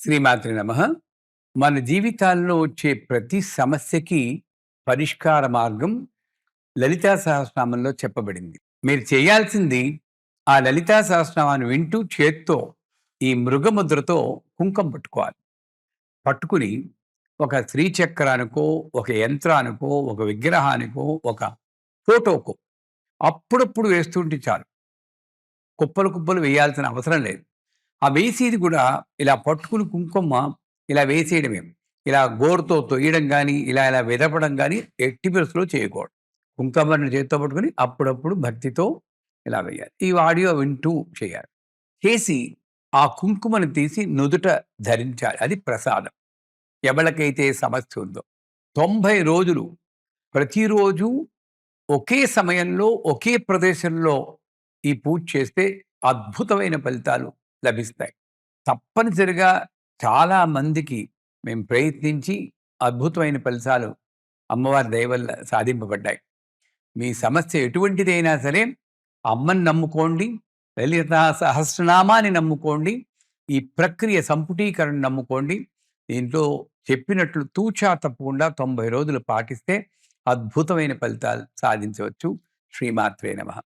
శ్రీమాత్రే నమః. మన జీవితాల్లో వచ్చే ప్రతి సమస్యకి పరిష్కార మార్గం లలితా సహస్రనామంలో చెప్పబడింది. మీరు చేయాల్సింది ఆ లలితా సహస్రనామాన్ని వింటూ చేత్తో ఈ మృగముద్రతో కుంకం పట్టుకోవాలి. పట్టుకుని ఒక శ్రీచక్రానికో, ఒక యంత్రానికో, ఒక విగ్రహానికో, ఒక ఫోటోకో అప్పుడప్పుడు వేస్తుంటే చాలు. కుప్పలు కుప్పలు వేయాల్సిన అవసరం లేదు. ఆ వేసేది కూడా ఇలా పట్టుకుని కుంకుమ ఇలా వేసేయడమే. ఇలా గోరుతో తొయ్యడం గానీ, ఇలా ఇలా విదపడం గానీ ఎట్టి పరిస్థితిలో చేయకూడదు. కుంకుమని చేత్తో పట్టుకొని అప్పుడప్పుడు భక్తితో ఇలా వేయాలి. ఈ ఆడియో వింటూ చేయాలి. చేసి ఆ కుంకుమని తీసి నుదుట ధరించాలి. అది ప్రసాదం. ఎవళ్ళకైతే సమస్య ఉందో 90 రోజులు ప్రతిరోజు ఒకే సమయంలో, ఒకే ప్రదేశంలో ఈ పూజ చేస్తే అద్భుతమైన ఫలితాలు లభిస్తాయి. తప్పనిసరిగా చాలా మందికి మేము ప్రయత్నించి అద్భుతమైన ఫలితాలు అమ్మవారి దయ వల్ల సాధింపబడ్డాయి. మీ సమస్య ఎటువంటిదైనా సరే అమ్మని నమ్ముకోండి, లలితా సహస్రనామాన్ని నమ్ముకోండి, ఈ ప్రక్రియ సంపుటీకరణ నమ్ముకోండి. దీంట్లో చెప్పినట్లు తూచా తప్పకుండా 90 రోజులు పాటిస్తే అద్భుతమైన ఫలితాలు సాధించవచ్చు. శ్రీమాత్రే నమః.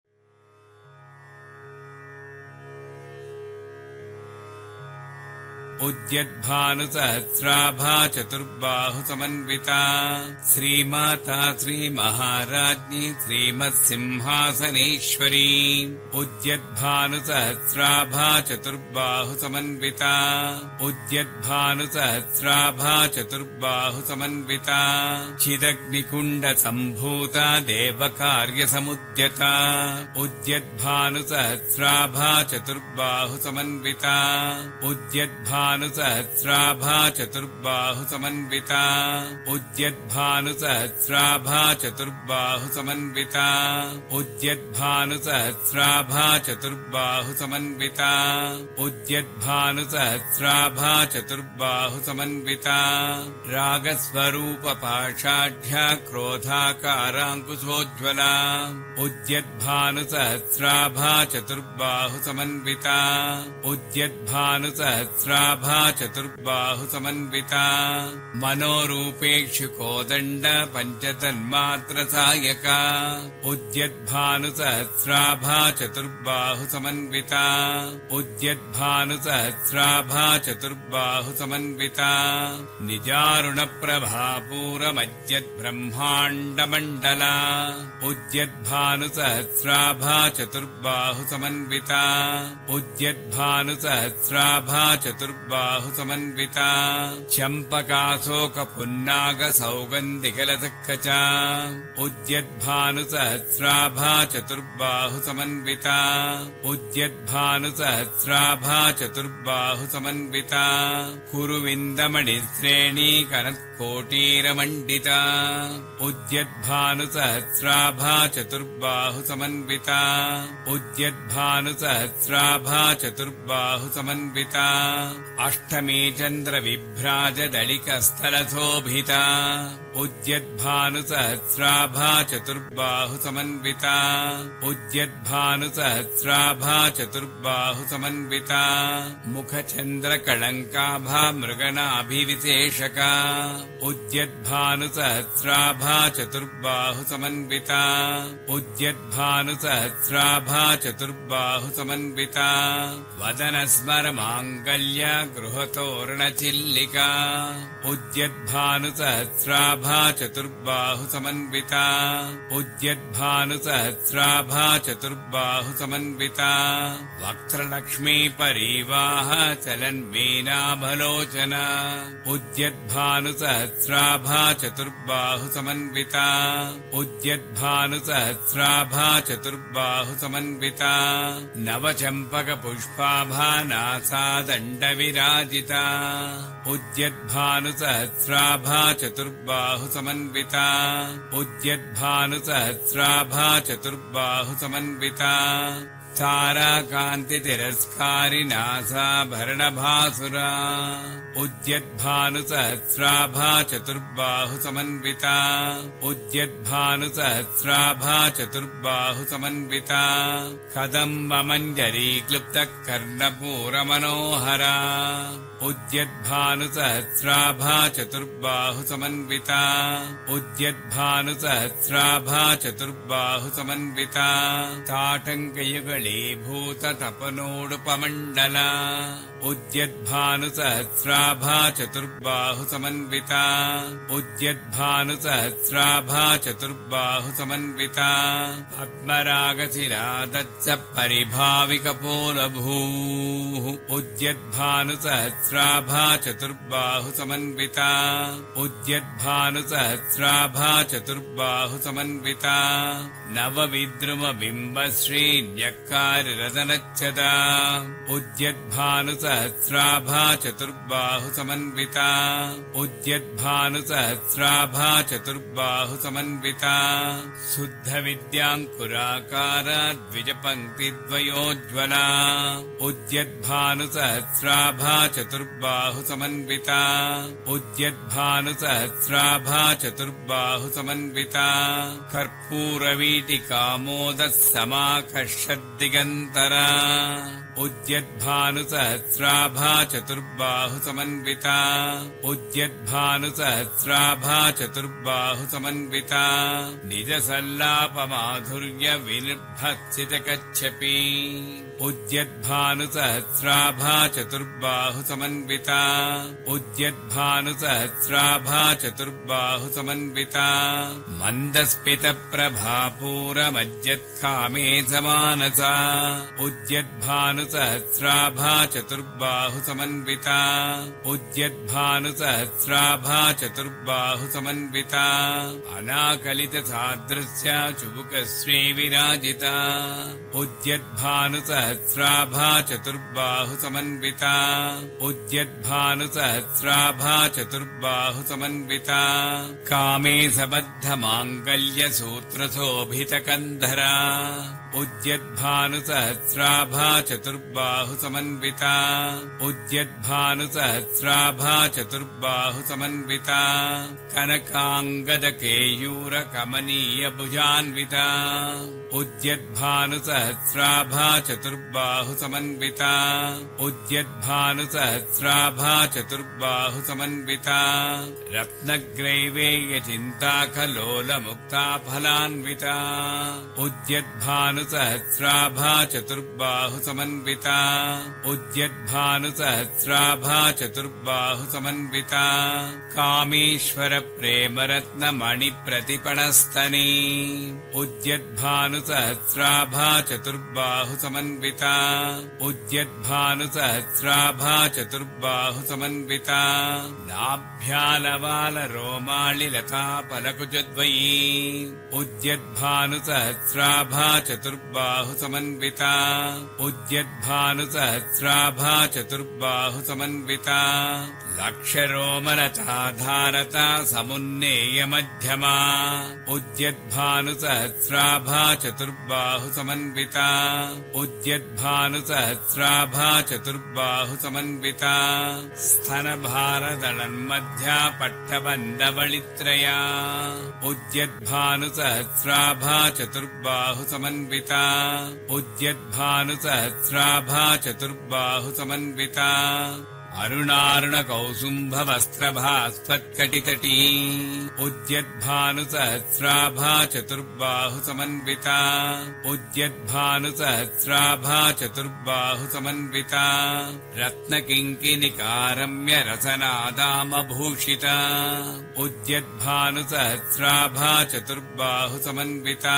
उद्यद्भानुसहस्राभा चतुर्बाहु समन्विता श्रीमाता श्रीमहाराज्ञी श्रीमत्सिंहासनेश्वरी। उद्यद्भानुसहस्राभा चतुर्बाहु समन्विता उद्यद्भानुसहस्राभा चतुर्बाहु समन्विता चिदग्निकुण्ड सम्भूता देवकार्यसमुद्यता उद्यद्भानुसहस्राभा चतुर्बाहु समन्विता उद्यद्भानुसहस्राभा चतुर्बाहु समन्विता उद्यद्भानुसहस्राभा चतुर्बाहु समन्विता उद्यद्भानुसहस्राभा चतुर्बाहु समन्विता उद्यद्भानुसहस्राभा चतुर्बाहु समन्विता रागस्वरूप पाषाढ्या क्रोधाकाराङ्कुशोज्ज्वला उद्यद्भानुसहस्राभा चतुर्बाहु समन्विता उद्यद्भानुसहस्राभा चतुर्बाहु समन्विता मनोरूपेक्षु कोदण्ड पञ्चतन्मात्र सायका उद्यद्भानुसहस्राभा चतुर्बाहु समन्विता उद्यद्भानुसहस्राभा चतुर्बाहु समन्विता निजारुणप्रभापूरमज्जद्ब्रह्माण्डमण्डला उद्यद्भानुसहस्राभा चतुर्बाहु समन्विता उद्यद्भानुसहस्राभा चतुर्बाहु समन्विता चम्पकाशोकपुन्नागसौगन्धिकलसक्खचा उद्यद्भानुसहस्राभा चतुर्बाहु समन्विता उद्यद्भानुसहस्राभा चतुर्बाहु समन्विता कुरुविन्दमणिश्रेणी कनत्कोटीरमण्डिता उद्यद्भानुसहस्राभा चतुर्बाहु समन्विता उद्यद्भानुसहस्राभा चतुर्बाहु समन्विता अष्टमी चन्द्रविभ्राजदलिकस्थलशोभिता उद्यद्भानुसहस्राभा चतुर्बाहु समन्विता उद्यद्भानुसहस्राभा चतुर्बाहु समन्विता मुखचन्द्रकळङ्काभा मृगनाभिविशेषका उद्यद्भानुसहस्राभा चतुर्बाहु समन्विता उद्यद्भानुसहस्राभा चतुर्बाहु समन्विता वदनस्मरमाङ्गल्य गृहतोरणचिल्लिका उद्यद्भानुसहस्राभा चतुर्बाहु समन्विता उद्यद्भानुसहस्राभा चतुर्बाहु समन्विता वक्त्रलक्ष्मी परीवाह चलन्मीनाभलोचना उद्यद्भानुसहस्राभा चतुर्बाहु समन्विता उद्यद्भानुसहस्राभा चतुर्बाहु समन्विता नवचम्पकपुष्पाभा नासादण्डविराजिता उद्यद्भानुसहस्राभा चतुर्बाहु समन्विता उद्यद्भानुसहस्राभा चतुर्बाहु समन्विता ताराकान्ति तिरस्कारि नासाभरणभासुरा उद्यद्भानुसहस्राभा चतुर्बाहु समन्विता उद्यद्भानुसहस्राभा चतुर्बाहु समन्विता कदम्बमञ्जरी क्लुप्तः कर्णपूरमनोहरा उद्यद्भानुसहस्राभा चतुर्बाहु समन्विता उद्यद्भानुसहस्राभा चतुर्बाहु समन्विता ताटङ्कयुगलीभूततपनोडुपमण्डला उद्यद्भानुसहस्राभा चतुर्बाहु समन्विता उद्यद्भानुसहस्राभा चतुर्बाहु समन्विता पद्मरागशिरा दत्स परिभाविकपोलभूः उद्यद्भानुसहस्राभा चतुर्बाहु समन्विता उद्यद्भानुसहस्राभा चतुर्बाहु समन्विता नवविद्रुमबिम्बश्रीन्यक्कारिरदनच्छदा उद्यद्भानुसहस्राभा चतुर्बाहु समन्विता उद्यद्भानुसहस्राभा चतुर्बाहु समन्विता शुद्धविद्याङ्कुराकारा द्विजपङ्क्तिद्वयोज्ज्वला उद्यद्भानुसहस्राभा चतुर्बाहु समन्विता उद्यद्भानुसहस्राभा चतुर्बाहु समन्विता कर्पूरवीटिकामोदः समाकर्षद्दिगन्तरा उद्यद्भानुसहस्राभा चतुर्बाहु समन्विता उद्यद्भानुसहस्राभा चतुर्बाहु समन्विता निजसल्लापमाधुर्य विनिर्भत्सितकच्छपि उद्यद्भानुसहस्राभा चतुर्बाहु समन्विता उद्यद्भानुसहस्राभा चतुर्बाहु समन्विता मन्दस्मितप्रभापूरमज्जत्कामे समानसा उद्यद्भानुसहस्राभा चतुर्बाहु समन्विता उद्यद्भानुसहस्राभा चतुर्बाहु समन्विता अनाकलितसादृश्य चुबुकश्रीविराजिता उद्यद्भानुसहस्राभा चतुर्बाहु समन्विता उद्यद्भानुसहस्राभा चतुर्बाहु समन्विता कामे सबद्धमाङ्गल्यसूत्रशोभितकन्धरा उद्यद्भानुसहस्राभा चतुर्बाहु समन्विता उद्यद्भानुसहस्राभा चतुर्बाहु समन्विता कनकाङ्गदकेयूरकमनीयभुजान्विता उद्यद्भानुसहस्राभा चतुर्बाहु समन्विता उद्यद्भानुसहस्राभा चतुर्बाहु समन्विता रत्नग्रैवेयचिन्ताकलोलमुक्ताफलान्विता उद्यद्भानुसहस्राभा चतुर्बाहु समन्विता उद्यद्भानुसहस्राभा चतुर्बाहु समन्विता कामेश्वर प्रेमरत्नमणिप्रतिपणस्तनी उद्यद्भानुसहस्राभा चतुर्बाहु समन्विता उद्यद्भानुसहस्राभा चतुर्बाहु समन्विता नाभ्यालवालरोमालिलतापलकुजद्वयी उद्यद्भानुसहस्राभा चतुर्बाहु समन्विता उद्यद्भानुसहस्राभा चतुर्बाहु समन्विता लक्षरोमलताधारता समुन्नेयमध्यमा उद्यद्भानुसहस्राभा चतुर्बाहु समन्विता उद्यद्भानुसहस्राभा चतुर्बाहु समन्विता स्तनभारदलन्मध्या पट्टबन्धवलित्रया उद्यद्भानुसहस्राभा चतुर्बाहु समन्विता उद्यद्भानुसहस्राभा चतुर्बाहु समन्विता अरुणारुणकौसुम्भवस्त्रभास्त्वत्कटितटी उद्यद्भानुसहस्राभा चतुर्बाहु समन्विता उद्यद्भानुसहस्राभा चतुर्बाहु समन्विता रत्नकिङ्किनिकारम्य रसनादामभूषिता उद्यद्भानुसहस्राभा चतुर्बाहु समन्विता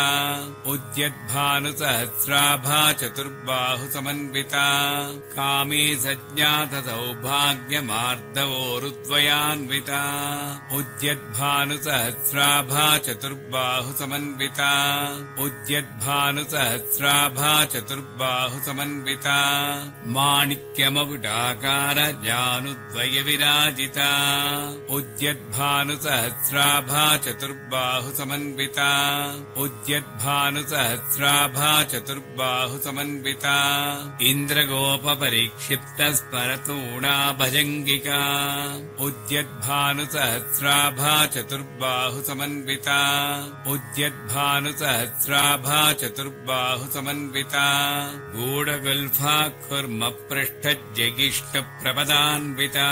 उद्यद्भानुसहस्राभा चतुर्बाहु समन्विता कामे सज्ञातसौ सौभाग्यमार्दवोरुद्वयान्विता उद्यद्भानुसहस्राभा चतुर्बाहुसमन्विता उद्यद्भानुसहस्राभा चतुर्बाहुसमन्विता माणिक्यमकुटाकार जानुद्वयविराजिता उद्यद्भानुसहस्राभा चतुर्बाहुसमन्विता उद्यद्भानुसहस्राभा चतुर्बाहुसमन्विता इन्द्रगोपपरिक्षिप्तस्मरतूणा भजङ्गिका उद्यद्भानुसहस्राभा चतुर्बाहुसमन्विता उद्यद्भानुसहस्राभा चतुर्बाहुसमन्विता गूढगुल्फा कुर्मपृष्ठज्जगिष्टप्रपदान्विता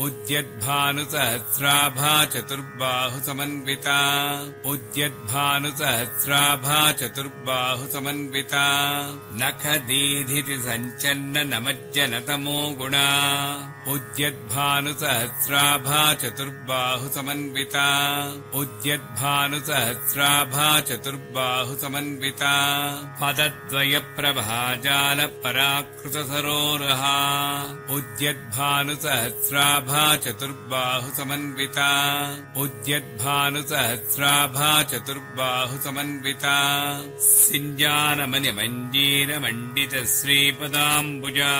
उद्यद्भानुसहस्राभा चतुर्बाहुसमन्विता उद्यद्भानुसहस्राभा चतुर्बाहुसमन्विता नखदीधिति सञ्चन्न नमज्जनतमो गुणा उद्यद्भानुसहस्राभा चतुर्बाहुसमन्विता उद्यद्भानुसहस्राभा चतुर्बाहुसमन्विता पदद्वयप्रभाजालपराकृतसरोरुहा उद्यद्भानुसहस्राभा चतुर्बाहुसमन्विता उद्यद्भानुसहस्राभा चतुर्बाहुसमन्विता सिञ्जानमनिमञ्जीरमण्डितश्रीपदाम्बुजा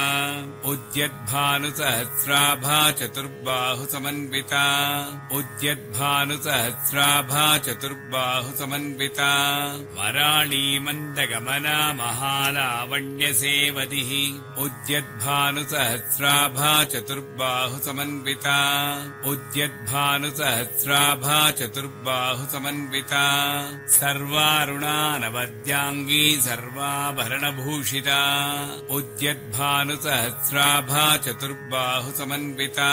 उद्यद्भानुसहस्राभा चतुर्बाहुसमन्विता उद्यद्भानुसहस्राभा चतुर्बाहुसमन्विता वराळीमन्दगमना महालावण्यसेवतिः उद्यद्भानुसहस्राभा चतुर्बाहुसमन्विता उद्यद्भानुसहस्राभा चतुर्बाहुसमन्विता सर्वारुणानवद्याङ्गी सर्वाभरणभूषिता उद्यद्भानुसहस्राभा चतुर्बाहुसमन्विता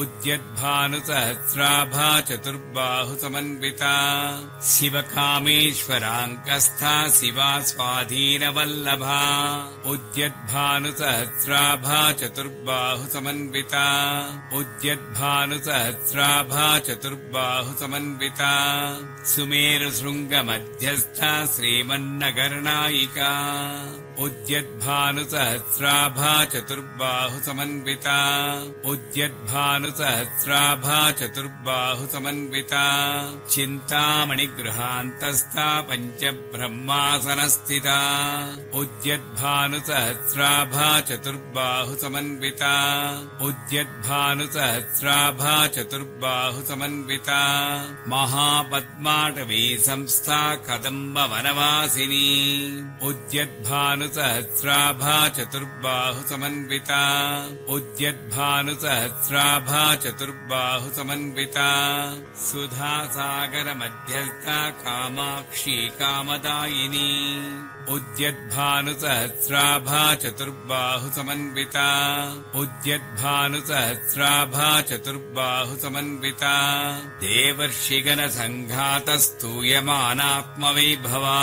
उद्यद्भानुसहस्राभा चतुर्बाहुसमन्विता शिवकामेश्वराङ्कस्था शिवा स्वाधीनवल्लभा उद्यद्भानुसहस्राभा चतुर्बाहुसमन्विता उद्यद्भानुसहस्राभा चतुर्बाहुसमन्विता सुमेरुशृङ्गमध्यस्था श्रीमन्नगरनायिका उद्यद्भानुसहस्राभा चतुर्बाहुसमन्विता उद्यद्भानुसहस्राभा चतुर्बाहुसमन्विता चिन्तामणिगृहान्तस्था पञ्चब्रह्मासनस्थिता उद्यद्भानुसहस्राभा चतुर्बाहुसमन्विता उद्यद्भानुसहस्राभा चतुर्बाहुसमन्विता महापद्माटवी संस्था कदम्बवनवासिनी उद्यद्भानुसहस्राभा चतुर्बाहुसमन्विता उद्यद्भानुसहस्राभा चतुर्बाहुसमन्विता सुधासागरमध्यस्था कामाक्षी कामदायिनी उद्यद्भानुसहस्राभा चतुर्बाहुसमन्विता उद्यद्भानुसहस्राभा चतुर्बाहुसमन्विता देवर्षिगणसङ्घातस्तूयमानात्मवैभवा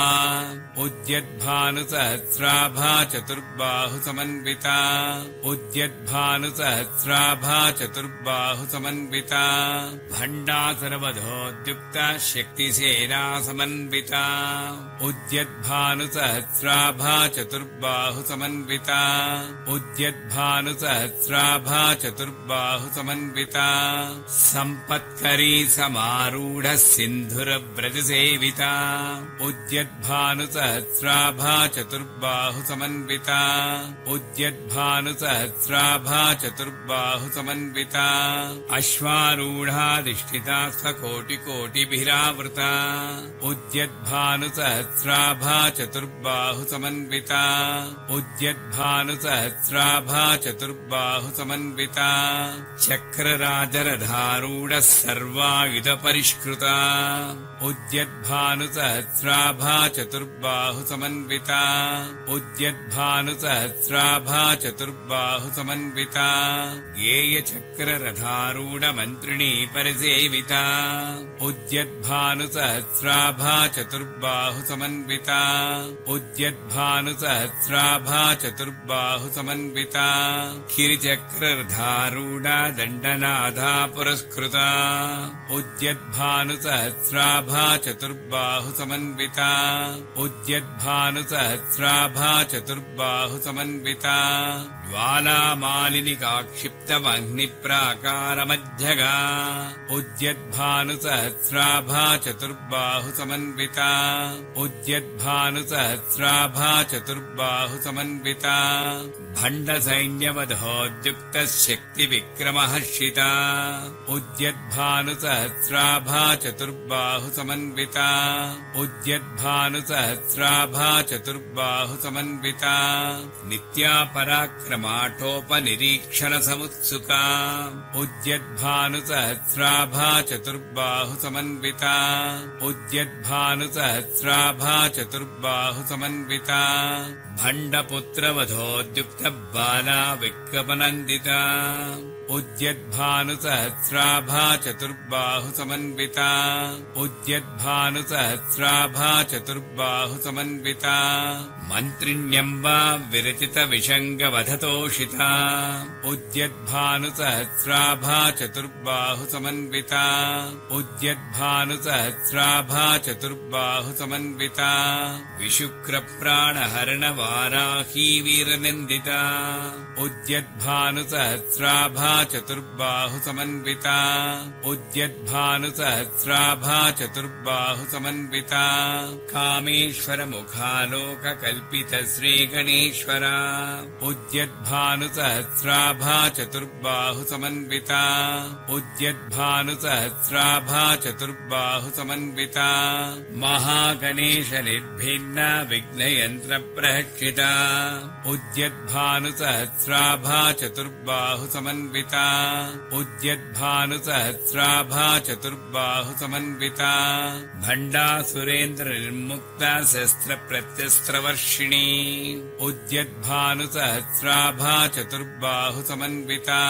उद्यद्भानुसहस्राभा चतुर्बाहुसमन्विता उद्यद्भानुसहस्राभा चतुर्बाहुसमन्विता भण्डासुरवधोद्युक्ता शक्तिसेनासमन्विता उद्यद्भानुसहस्राभा चतुर्बाहुसमन्विता उद्यद्भानुसहस्राभा चतुर्बाहुसमन्विता सम्पत्करी समारूढः सिन्धुरव्रजसेविता उद्यद्भानुसहस्राभा चतुर्बाहुसमन्विता उद्यद्भानुसहस्राभा चतुर्बाहुसमन्विता अश्वारूढाधिष्ठिता स्वकोटिकोटिभिरावृता उद्यद्भानुसहस्राभा चतुर्बाहुसमन्विता उद्यद्भानुसहस्राभा चतुर्बाहुसमन्विता चक्रराजरधारूढः सर्वायुधपरिष्कृता उद्यद्भानुसहस्राभा चतुर्बाहुसमन्विता उद्यद्भानुसहस्राभा चतुर्बाहुसमन्विता गेयचक्ररथारूढमन्त्रिणी परिसेविता उद्यद्भानुसहस्राभा चतुर्बाहुसमन्विता उद्यद्भानुसहस्राभा चतुर्बाहु समन्विता किरिचक्रधारूढा दण्डनाथा पुरस्कृता उद्यद्भानुसहस्राभा चतुर्बाहु समन्विता उद्यद्भानुसहस्राभा चतुर्बाहु समन्विता ज्वालामालिनिकाक्षिप्तमग्निप्राकारमध्यगा उद्यद्भानुसहस्राभा चतुर्बाहु समन्विता उद्यद्भानुसहस्राभा चतुर्बाहु समन्विता भण्डसैन्यवधोद्युक्तः शक्तिविक्रमहर्षिता उद्यद्भानुसहस्राभा चतुर्बाहु समन्विता उद्यद्भानुसहस्राभा चतुर्बाहु समन्विता नित्या पराक्रमाटोपनिरीक्षणसमुत्सुका उद्यद्भानुसहस्राभा चतुर्बाहु समन्विता उद्यद्भानुसहस्राभा चतुर्बाहु समन्विता भण्डपुत्रवधोद्युक्तबाला विक्रमनन्दिता उद्यद्भानुसहस्राभा चतुर्बाहु समन्विता उद्यद्भानुसहस्राभा चतुर्बाहु समन्विता मन्त्रिण्यम्बा विरचितविषङ्गवधतोषिता उद्यद्भानुसहस्राभा चतुर्बाहु समन्विता उद्यद्भानुसहस्राभा चतुर्बाहु समन्विता विशुक्रप्राणहरणवाराही वीरनिन्दिता उद्यद्भानुसहस्राभा चतुर्बाहु समन्विता उद्यद्भानुसहस्राभा चतुर्बाहु समन्विता कामेश्वरमुखालोककल्पितश्रीगणेश्वरा उद्यद्भानुसहस्राभा चतुर्बाहु समन्विता उद्यद्भानुसहस्राभा चतुर्बाहु समन्विता महागणेशनिर्भिन्ना विघ्नयन्त्रप्रहक्षिता उद्यद्भानुसहस्राभा चतुर्बाहु समन्विता उद्यद्भानुसहस्राभा चतुर्बाहु समन्विता भण्डासुरेन्द्रनिर्मुक्ता शस्त्रप्रत्यस्त्रवर्षिणी उद्यद्भानुसहस्राभा चतुर्बाहु समन्विता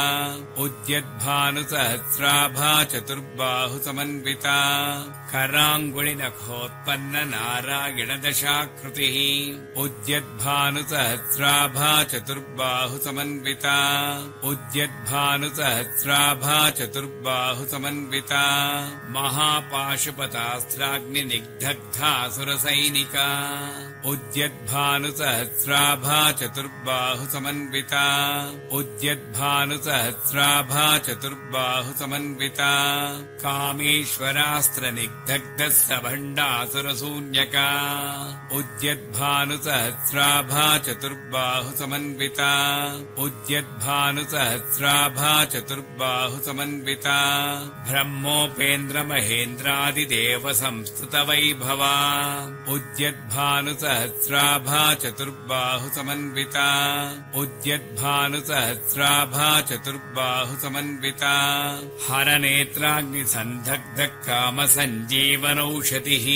उद्यद्भानुसहस्राभा चतुर्बाहु समन्विता कराङ्गुलिनखोत्पन्ननारायणदशाकृतिः उद्यद्भानुसहस्राभा चतुर्बाहु समन्विता उद्यद्भानुसहस्राभा चतुर्बाहु समन्विता महापाशुपतास्त्राग्निनिग्धग्धासुरसैनिका उद्यद्भानुसहस्राभा चतुर्बाहु समन्विता उद्यद्भानुसहस्राभा चतुर्बाहु समन्विता कामेश्वरास्त्रनिग्धग्धः सभण्डासुरशून्यका उद्यद्भानुसहस्राभा चतुर्बाहु समन्विता उद्यद्भानुसहस्राभा चतुर्बाहु समन्विता ब्रह्मोपेन्द्रमहेन्द्रादिदेवसंस्तुतवैभवा उद्यद्भानुसहस्राभा चतुर्बाहु समन्विता उद्यद्भानुसहस्राभा चतुर्बाहु समन्विता हरनेत्राग्निसन्धग्धकामसञ्जीवनौषधिः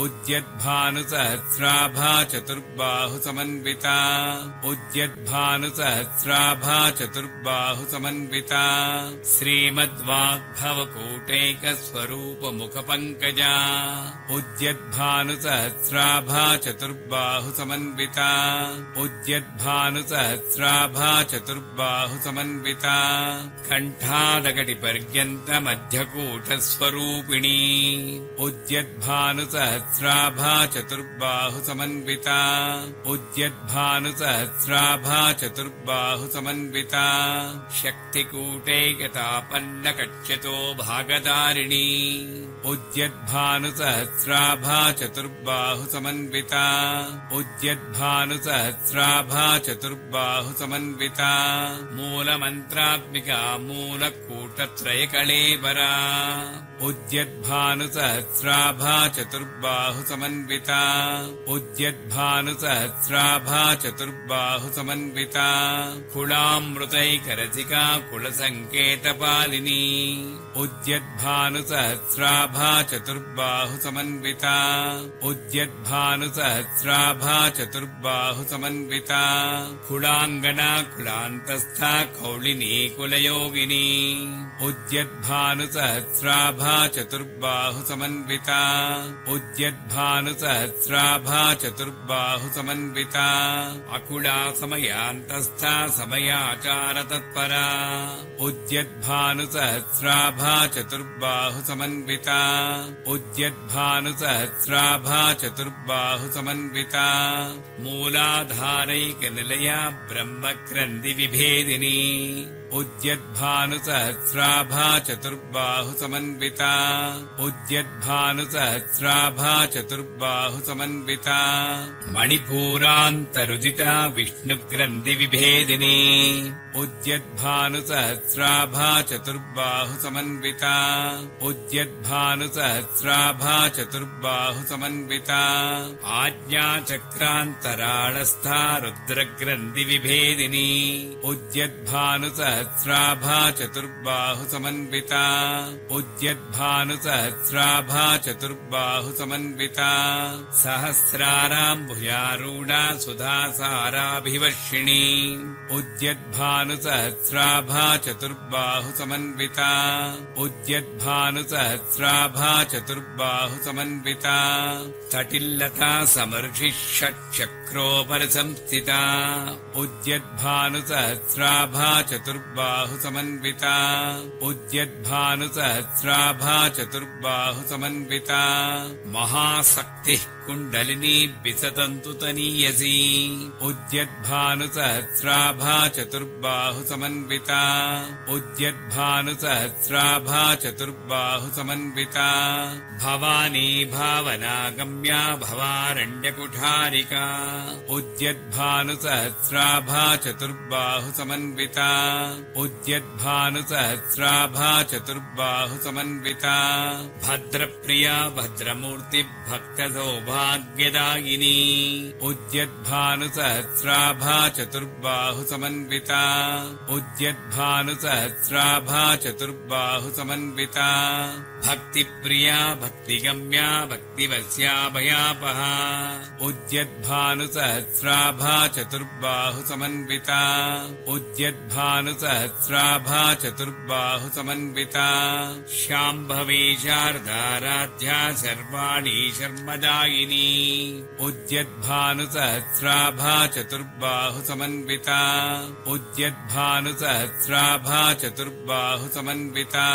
उद्यद्भानुसहस्राभा चतुर्बाहु समन्विता उद्यद्भानुसहस्राभा चतुर्बाहु समन्विता श्रीमद्वाग्भवकूटैकस्वरूपमुखपङ्कजा उद्यद्भानुसहस्राभा चतुर्बाहु समन्विता उद्यद्भानुसहस्राभा चतुर्बाहु समन्विता कण्ठादकटिपर्यन्तमध्यकूटस्वरूपिणी उद्यद्भानुसहस्राभा चतुर्बाहु समन्विता उद्यद्भानुसहस्राभा चतुर्बाहु समन्विता शक्तिकूटैकतापन्नकक्ष्यतो भागधारिणी उद्यद्भानुसहस्राभा चतुर्बाहु समन्विता उद्यद्भानुसहस्राभा चतुर्बाहु समन्विता मूलमन्त्रात्मिका मूलकूटत्रयकळेबरा उद्यद्भानुसहस्राभा चतुर्बाहु समन्विता उद्यद्भानुसहस्राभा चतुर्बाहु समन्विता कुलामृतैकरसिका कुलसङ्केतपालिनी उद्यद्भानुसहस्राभा चतुर्बाहु समन्विता उद्यद्भानुसहस्राभा चतुर्बाहु समन्विता कुलाङ्गना कुलान्तस्था कौलिनी कुलयोगिनी उद्यद्भानुसहस्राभा सहस्राभा चतुर्बाहु समन्विता उद्यद्भानु सहस्राभा चतुर्बाहु समन्विता अकुला समयान्तस्था समयाचार तत्परा उद्यद्भानु सहस्राभा चतुर्बाहु समन्विता उद्यद्भानु सहस्राभा चतुर्बाहु समन्विता मूलाधारैकनिलया ब्रह्मक्रन्थि विभेदिनी उद्यद्भानु सहस्राभा चतुर्बाहु समन्विता उद्यद्भानु सहस्राभा चतुर्बाहु समन्विता मणिपूरान्तरुदिता विष्णुग्रन्थि विभेदिनी उद्यद्भानु सहस्राभा चतुर्बाहु समन्विता उद्यद्भानु सहस्राभा चतुर्बाहु समन्विता आज्ञाचक्रान्तराळस्था रुद्रग्रन्थि विभेदिनी उद्यद्भानु सहस्राभा चतुर्बाहु समन्विता उद्यद्भानु सहस्राभा चतुर्बाहु समन्विता सहस्राराम्भुजारूढा सुधासाराभिवर्षिणी उद्यद्भानु सहस्राभा चतुर्बाहु समन्विता उद्यद्भानु सहस्राभा चतुर्बाहु समन्विता तटिल्लता समर्षिषट्चक्रोपरिसंस्थिता उद्यद्भानु सहस्राभा चतुर्बाहु समन्विता उद्यद्भानु सहस्राभा चतुर्बाहु समन्विता महाशक्तिः कुण्डलिनी विसतन्तु तनीयसी उद्यद्भानु सहस्राभा चतुर्बाहु समन्विता उद्यद्भानु सहस्राभा चतुर्बाहु समन्विता भवानी भावनागम्या भवारण्यकुठारिका उद्यद्भानु सहस्राभा चतुर्बाहु समन्विता उद्यद्भानु सहस्राभा चतुर्बाहु समन्विता भद्रप्रिया भद्रमूर्ति भक्तसौभाग्यदायिनी उद्यद्भानु सहस्राभा चतुर्बाहु समन्विता उद्यद्भानु सहस्राभा चतुर्बाहु समन्विता भक्तिप्रिया भक्तिगम्या भक्तिवस्याभयापहा उद्यद्भानु सहस्राभा चतुर्बाहु समन्विता उद्यद्भानु सहस्राभा चतुर्बाहु समन्विता शाम्भवी शारदाराध्या सर्वाणी शर्मदायिनी उद्यद्भानु सहस्राभा चतुर्बाहु समन्विता उद्यद्भानु सहस्राभा चतुर्बाहु समन्विता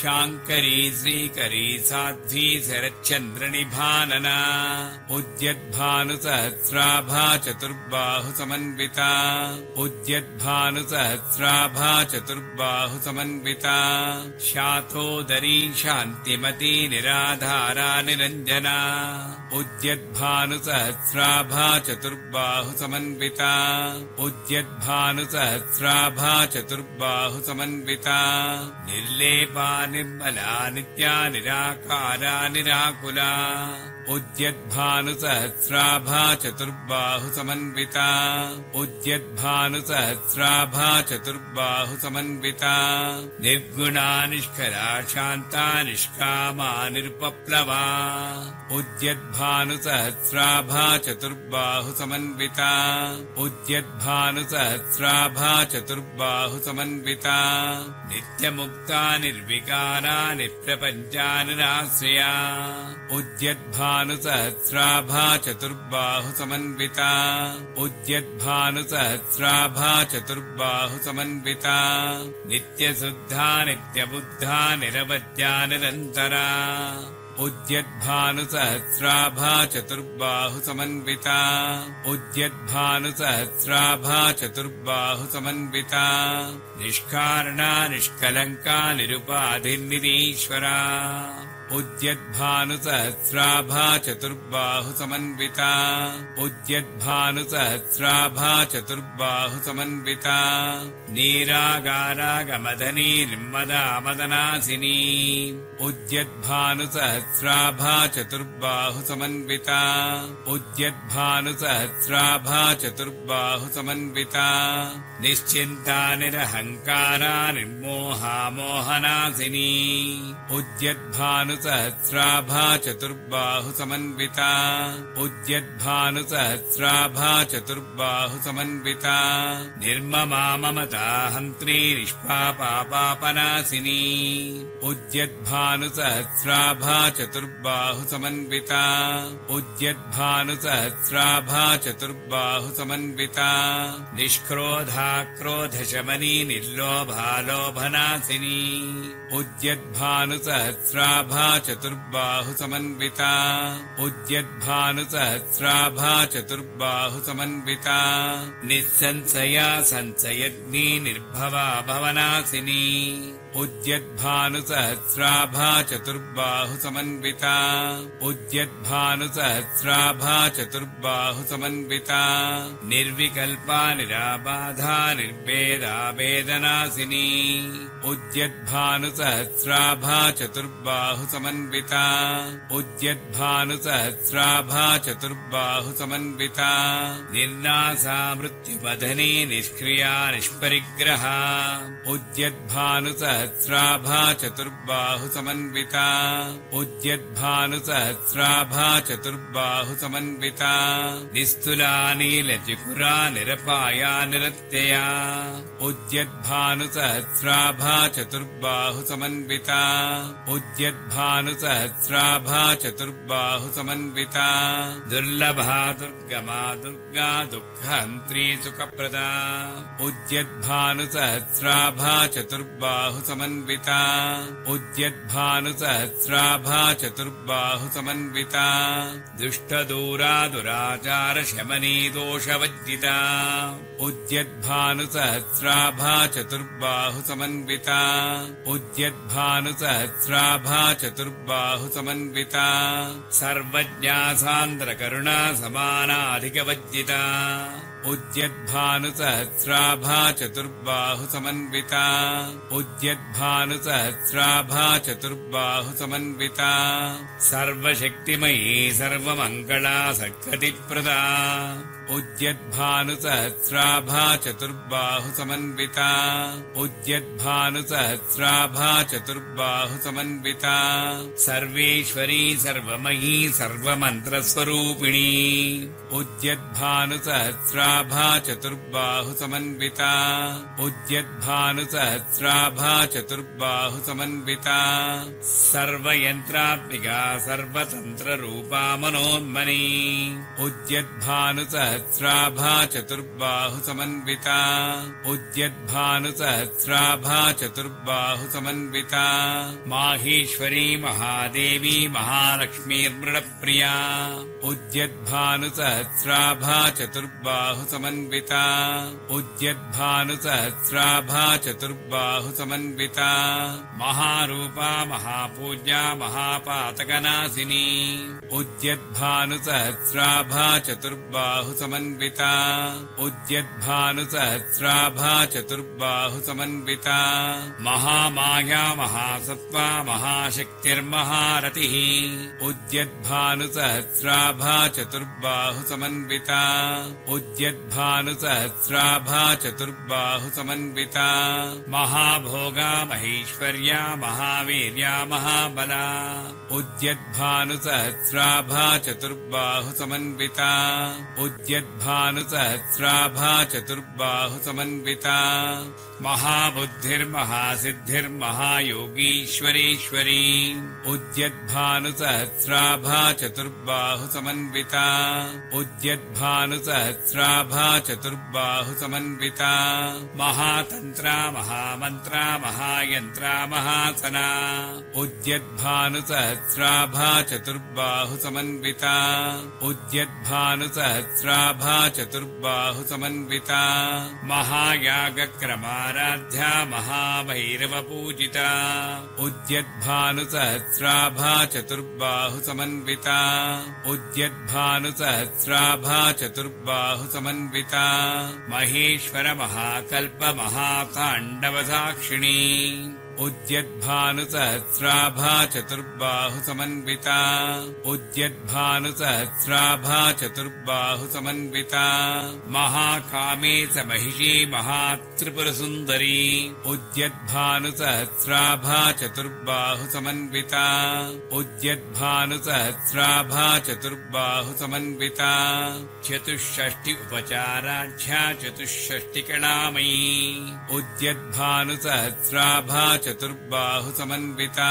शाङ्करी श्रीकरी साध्वी शरच्चन्द्रनिभानना उद्यद्भानु सहस्राभा चतुर्बाहु समन्विता उद्यद्भानु सहस्राभा चतुर्बाहु समन्विता शातोदरी शान्तिमती निराधारा निरञ्जना उद्यद्भानु सहस्राभा चतुर्बाहु समन्विता उद्यद्भानु सहस्राभा चतुर्बाहु समन्विता निर्लेपा निर्मला नित्या निराकारा निराकुला उद्यद्भानु सहस्राभा चतुर्बाहु समन्विता उद्यद्भानु सहस्राभा चतुर्बाहु समन्विता निर्गुणा निष्कला शान्ता निष्कामा निरुपप्लवा उद्यद्भानु सहस्राभा चतुर्बाहु समन्विता उद्यद्भानु सहस्राभा चतुर्बाहु समन्विता नित्यमुक्ता निर्विकारा निप्रपञ्चा निराश्रया उद्यद्भानु सहस्राभा चतुर्बाहु समन्विता उद्यद्भानु सहस्राभा चतुर्बाहु समन्विता नित्यशुद्धा नित्यबुद्धा निरवद्या निरन्तरा उद्यद्भानु सहस्राभा चतुर्बाहु समन्विता उद्यद्भानु सहस्राभा चतुर्बाहु समन्विता निष्कारणा निष्कलङ्का निरुपाधिर्निरीश्वरा उद्यद्भानु सहस्राभा चतुर्बाहु समन्विता उद्यद्भानु सहस्राभा चतुर्बाहु समन्विता नीरागारागमदनी निर्मदा मदनासिनी उद्यद्भानु सहस्राभा चतुर्बाहु समन्विता उद्यद्भानु सहस्राभा चतुर्बाहु समन्विता निश्चिन्ता निरहङ्कारा निर्मोहा मोहनासिनी उद्यद्भानु उद्यद्भानुसहस्राभा चतुर्बाहुसमन्विता उद्यद्भानुसहस्राभा चतुर्बाहुसमन्विता निर्ममा ममता हन्त्री निष्पापापापनाशिनी उद्यद्भानुसहस्राभा चतुर्बाहुसमन्विता उद्यद्भानुसहस्राभा चतुर्बाहुसमन्विता निष्क्रोधा क्रोधशमनी निर्लोभालोभनाशिनी उद्यद्भानुसहस्राभा चतुर्बाहुसमन्विता उद्यद्भानुसहस्राभा चतुर्बाहुसमन्विता निस्संशया संशयग्नी निर्भवा भवनाशिनी उद्यद्भानुसहस्राभा चतुर्बाहुसमन्विता उद्यद्भानुसहस्राभा चतुर्बाहुसमन्विता निर्विकल्पा निराबाधा निर्भेदा वेदनाशिनी उद्यद्भानुसहस्राभा चतुर्बाहुसमन्विता उद्यद्भानुसहस्राभा चतुर्बाहुसमन्विता निर्नासा मृत्युपधनी निष्क्रिया निष्परिग्रहा उद्यद्भानुसहस्राभा चतुर्बाहुसमन्विता उद्यद्भानुसहस्राभा चतुर्बाहुसमन्विता निस्तुला नीलचिकुरा निरपाया निरत्यया उद्यद्भानुसहस्राभा चतुर्बाहुसमन्विता उद्यद्भानुसहस्राभा चतुर्बाहुसमन्विता दुर्लभा दुर्गमा दुर्गा दुःखहन्त्री सुखप्रदा उद्यद्भानुसहस्राभा चतुर्बाहुसमन्विता उद्यद्भानुसहस्राभा चतुर्बाहुसमन्विता दुष्टदूरा दुराचारशमनी दोषवज्जिता उद्यद्भानुसहस्राभा चतुर्बाहुसमन्विता उद्यद्भानुसहस्राभा चतुर्बाहुसमन्विता सर्वज्ञा सान्द्रकरुणा समानाधिकवज्जिता उद्यद्भानुसहस्राभा चतुर्बाहुसमन्विता उद्यद्भानुसहस्राभा चतुर्बाहुसमन्विता सर्वशक्तिमयी सर्वमङ्गला सद्गतिप्रदा उद्यद्भानुसहस्राभा चतुर्बाहुसमन्विता उद्यद्भानुसहस्राभा चतुर्बाहुसमन्विता सर्वेश्वरी सर्वमयी सर्वमन्त्रस्वरूपिणी उद्यद्भानुसहस्राभा चतुर्बाहुसमन्विता उद्यद्भानुसहस्राभा चतुर्बाहुसमन्विता सर्वयन्त्रात्मिका सर्वतन्त्ररूपा मनोन्मनी उद्यद्भानुसहस्राभा चतुर्बाहुसमन्विता उद्यद्भानुसहस्राभा चतुर्बाहुसमन्विता माहेश्वरी महादेवी महालक्ष्मीर्मृडप्रिया उद्यद्भानुसहस्राभा चतुर्बाहुसमन्विता उद्यद्भानुसहस्राभा चतुर्बाहुसमन्विता महारूपा महापूज्या महापातकनाशिनी उद्यद्भानुसहस्राभा चतुर्बाहुसमन्विता उद्यद्भानुसहस्राभा चतुर्बाहुसमन्विता महामाया महासत्त्वा महाशक्तिर्महारतिः उद्यद्भानुसहस्राभा चतुर्बाहुसमन्विता उद्यद्भानुसहस्राभा चतुर्बाहुसमन्विता महाभोगा महेश्वर्या महावीर्या महाबला उद्यद्भानुसहस्राभा चतुर्बाहुसमन्विता उद्यद्भानुसहस्राभा चतुर्बाहुसमन्विता महाबुद्धिर्महासिद्धिर्महायोगीश्वरेश्वरी उद्यद्भानुसहस्राभा चतुर्बाहुसमन्विता उद्यद्भानुसहस्राभा चतुर्बाहुसमन्विता महातन्त्रा महामन्त्रा महायन्त्रा महासना उद्यद्भानुसहस्राभा चतुर्बाहुसमन्विता उद्यद्भानुसहस्राभा चतुर्बाहुसमन्विता महायागक्रमाराध्या महाभैरवपूजिता उद्यद्भानुसहस्राभा चतुर्बाहुसमन्विता उद्यद्भानुसहस्राभा चतुर्बाहुसमन्विता महेश्वर महाकल्प महाताण्डवसाक्षिणी उद्यद्भानुसहस्राभा चतुर्बाहुसमन्विता उद्यद्भानुसहस्राभा चतुर्बाहुसमन्विता महाकामे च महिषी महात्रिपुरसुन्दरी उद्यद्भानुसहस्राभा चतुर्बाहुसमन्विता उद्यद्भानुसहस्राभा चतुर्बाहुसमन्विता चतुष्षष्टि उपचाराढ्या चतुष्षष्टिकलामयी उद्यद्भानुसहस्राभा चतुर्बाहुसमन्विता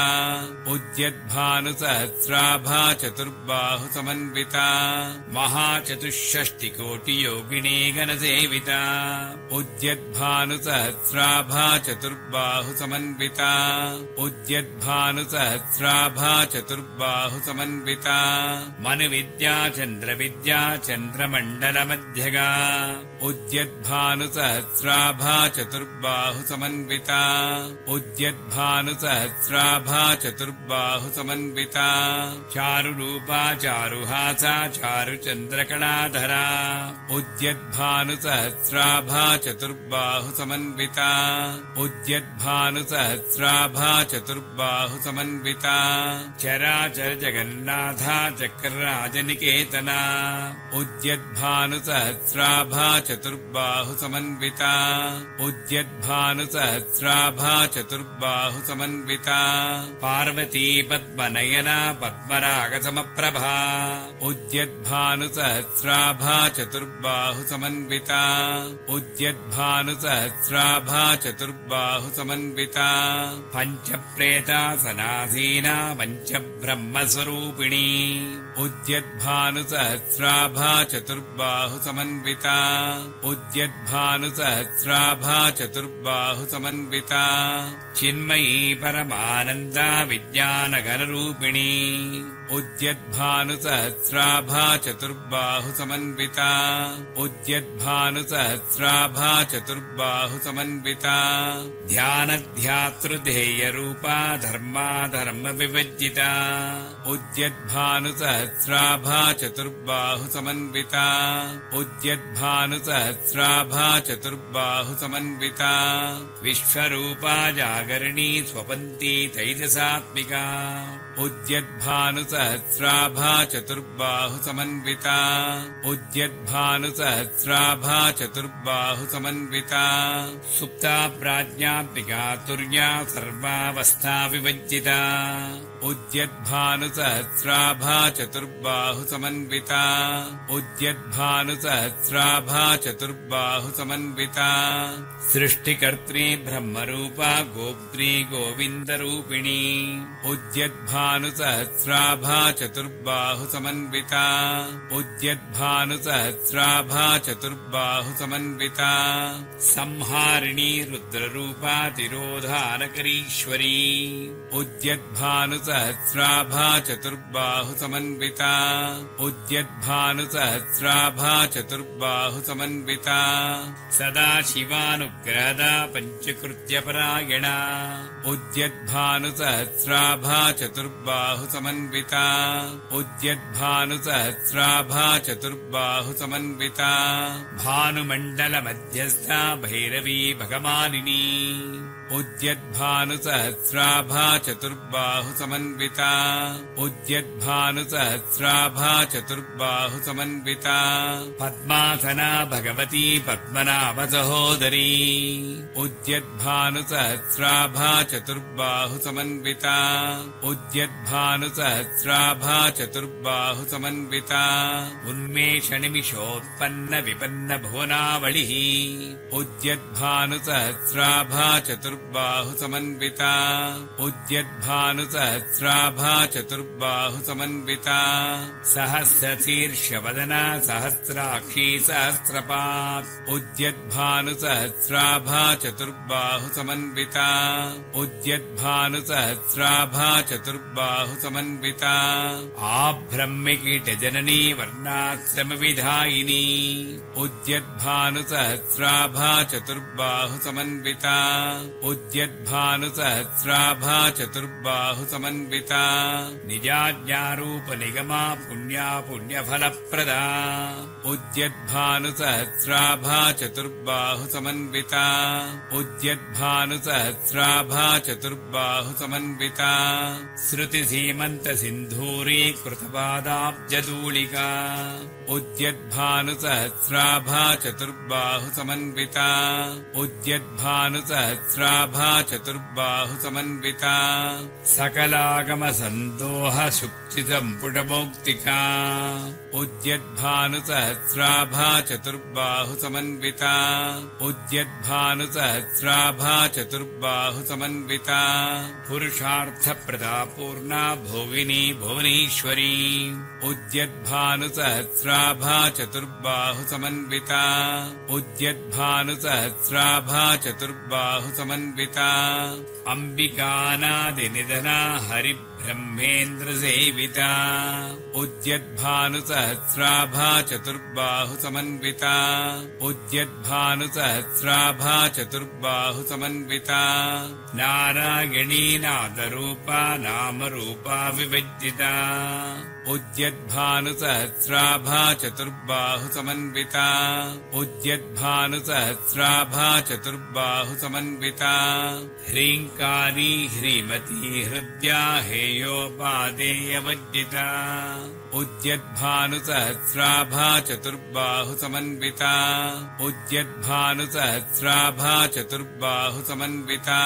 उद्यद्भानुसहस्राभा चतुर्बाहुसमन्विता महाचतुष्षष्टिकोटियोगिनी गणसेविता उद्यद्भानुसहस्राभा चतुर्बाहुसमन्विता उद्यद्भानुसहस्राभा चतुर्बाहुसमन्विता मनुविद्या चन्द्रविद्या चन्द्रमण्डलमध्यगा उद्यद्भानुसहस्राभा चतुर्बाहुसमन्विता उद्यद्भानुसहस्राभा चतुर्बाहुसमन्विता चारुरूपा चारुहासा चारुचन्द्रकलाधरा उद्यद्भानुसहस्राभा चतुर्बाहुसमन्विता उद्यद्भानुसहस्राभा चतुर्बाहुसमन्विता चराचरजगन्नाथा चक्रराजनिकेतना उद्यद्भानुसहस्राभा चतुर्बाहुसमन्विता उद्यद्भानुसहस्राभा चतुर्बाहुसमन्विता पार्वती पद्मनयना पद्मरागसमप्रभा उद्यद्भानुसहस्राभा चतुर्बाहुसमन्विता उद्यद्भानुसहस्राभा चतुर्बाहुसमन्विता पञ्चप्रेतासनासीना पञ्चब्रह्मस्वरूपिणी उद्यद्भानुसहस्राभा चतुर्बाहुसमन्विता उद्यद्भानुसहस्राभा चतुर्बाहुसमन्विता चिन्मयी परमानन्दा विज्ञानघनरूपिणी उद्यद्भानुसहस्राभा चतुर्बाहुसमन्विता उद्यद्भानुसहस्राभा चतुर्बाहुसमन्विता ध्यानध्यातृध्येयरूपा धर्माधर्मविवर्जिता उद्यद्भानुसहस्राभा चतुर्बाहुसमन्विता उद्यद्भानुसहस्राभा चतुर्बाहुसमन्विता विश्वरूपा जागरणी स्वपन्ती तैजसात्मिका उद्यद्भानुसहस्राभा चतुर्बाहुसमन्विता उद्यद्भानुसहस्राभा चतुर्बाहुसमन्विता सुप्ता प्राज्ञात्मिका तुर्या सर्वावस्था विभज्जिता उद्यद्भानुसहस्राभा चतुर्बाहुसमन्विता उद्यद्भानुसहस्राभा चतुर्बाहुसमन्विता सृष्टिकर्त्री ब्रह्मरूपा गोप्त्री गोविन्दरूपिणी उद्यद्भानुसहस्राभा चतुर्बाहुसमन्विता उद्यद्भानुसहस्राभा चतुर्बाहुसमन्विता संहारिणी रुद्ररूपा तिरोधानकरीश्वरी उद्यद्भानुसहस्राभा चतुर्बाहुसमन्विता उद्यद्भानुसहस्राभा चतुर्बाहुसमन्विता सदाशिवानुग्रहदा पञ्चकृत्यपरायणा उद्यद्भानुसहस्राभा चतुर्बाहुसमन्विता उद्यद्भानुसहस्राभा चतुर्बाहुसमन्विता भानुमण्डलमध्यस्था भैरवी भगमालिनी उद्यद्भानुसहस्राभा चतुर्बाहुसमन्विता उद्यद्भानुसहस्राभा चतुर्बाहुसमन्विता पद्मासना भगवती पद्मनाभसहोदरी उद्यद्भानुसहस्राभा चतुर्बाहुसमन्विता उद्यद्भानुसहस्राभा चतुर्बाहुसमन्विता उन्मेषनिमिषोत्पन्नविपन्नभुवनावलिः उद्यद्भानुसहस्राभा चतुर्बाहुसमन्विता उद्यद्भानुसहस्राभा चतुर्बाहुसमन्विता सहस्रशीर्षवदना सहस्राक्षी सहस्रपात् उद्यद्भानुसहस्राभा चतुर्बाहुसमन्विता उद्यद्भानुसहस्राभा चतुर्बाहुसमन्विता आब्रह्मकीटजननी वर्णाश्रमविधायिनी उद्यद्भानुसहस्राभा चतुर्बाहुसमन्विता उद्यद्भानुसहस्राभा चतुर्बाहु समन्विता निजाज्ञारूप निगमा पुण्या पुण्यफलप्रदा उद्यद्भानुसहस्राभा चतुर्बाहु समन्विता उद्यद्भानुसहस्राभा चतुर्बाहु समन्विता श्रुतिसीमन्त सिन्धूरीकृतपादाब्जधूलिका उद्यद्भानुसहस्राभा चतुर्बाहु समन्विता उद्यद्भानुसहस्राभा चतुर्बाहु समन्विता सकलागमसन्दोह शुक्तिसम्पुटमौक्तिका उद्यद्भानुसहस्राभा चतुर्बाहु समन्विता उद्यद्भानुसहस्राभा चतुर्बाहु समन्विता पुरुषार्थप्रदा पूर्णा भोगिनी भुवनेश्वरी उद्यद्भानुसहस्राभा चतुर्बाहु समन्विता उद्यद्भानुसहस्राभा चतुर्बाहु समन्विता अम्बिकानादिनिधना हरिब्रह्मेन्द्रसेविता उद्यद्भानुसहस्राभा चतुर्बाहु समन्विता उद्यद्भानुसहस्राभा चतुर्बाहु समन्विता नारायणी नादरूपा नामरूपा विभज्जिता उद्यद्भानुसहस्राभा चतुर्बाहु समन्विता उद्यद्भानुसहस्राभा चतुर्बाहु समन्विता ह्रीङ्कारी ह्रीमती हृद्या हेयोपादेयवज्जिता उद्यद्भानुसहस्राभा चतुर्बाहु समन्विता उद्यद्भानुसहस्राभा चतुर्बाहु समन्विता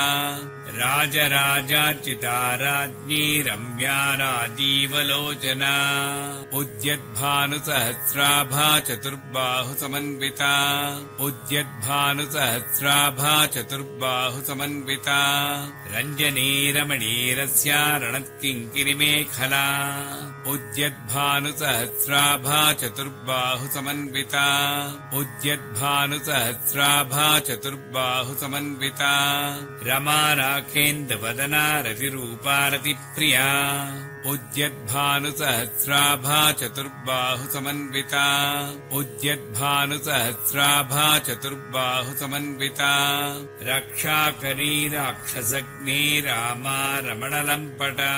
राजराजार्चिता राज्ञी रम्या राजीवलोचना उद्यद्भानुसहस्राभा चतुर्बाहु समन्विता उद्यद्भानुसहस्राभा चतुर्बाहु समन्विता रञ्जनी रमणीरस्या रणत्किङ्किरिमेखला उद्यद्भानुसहस्राभा चतुर्बाहु समन्विता उद्यद्भानुसहस्राभा चतुर्बाहु समन्विता रमा राखेन्दवदना रतिरूपा रतिप्रिया उद्यद्भानुसहस्राभा चतुर्बाहु समन्विता उद्यद्भानुसहस्राभा चतुर्बाहु समन्विता रक्षाकरी राक्षसग्नी रामा रमणलम्पटा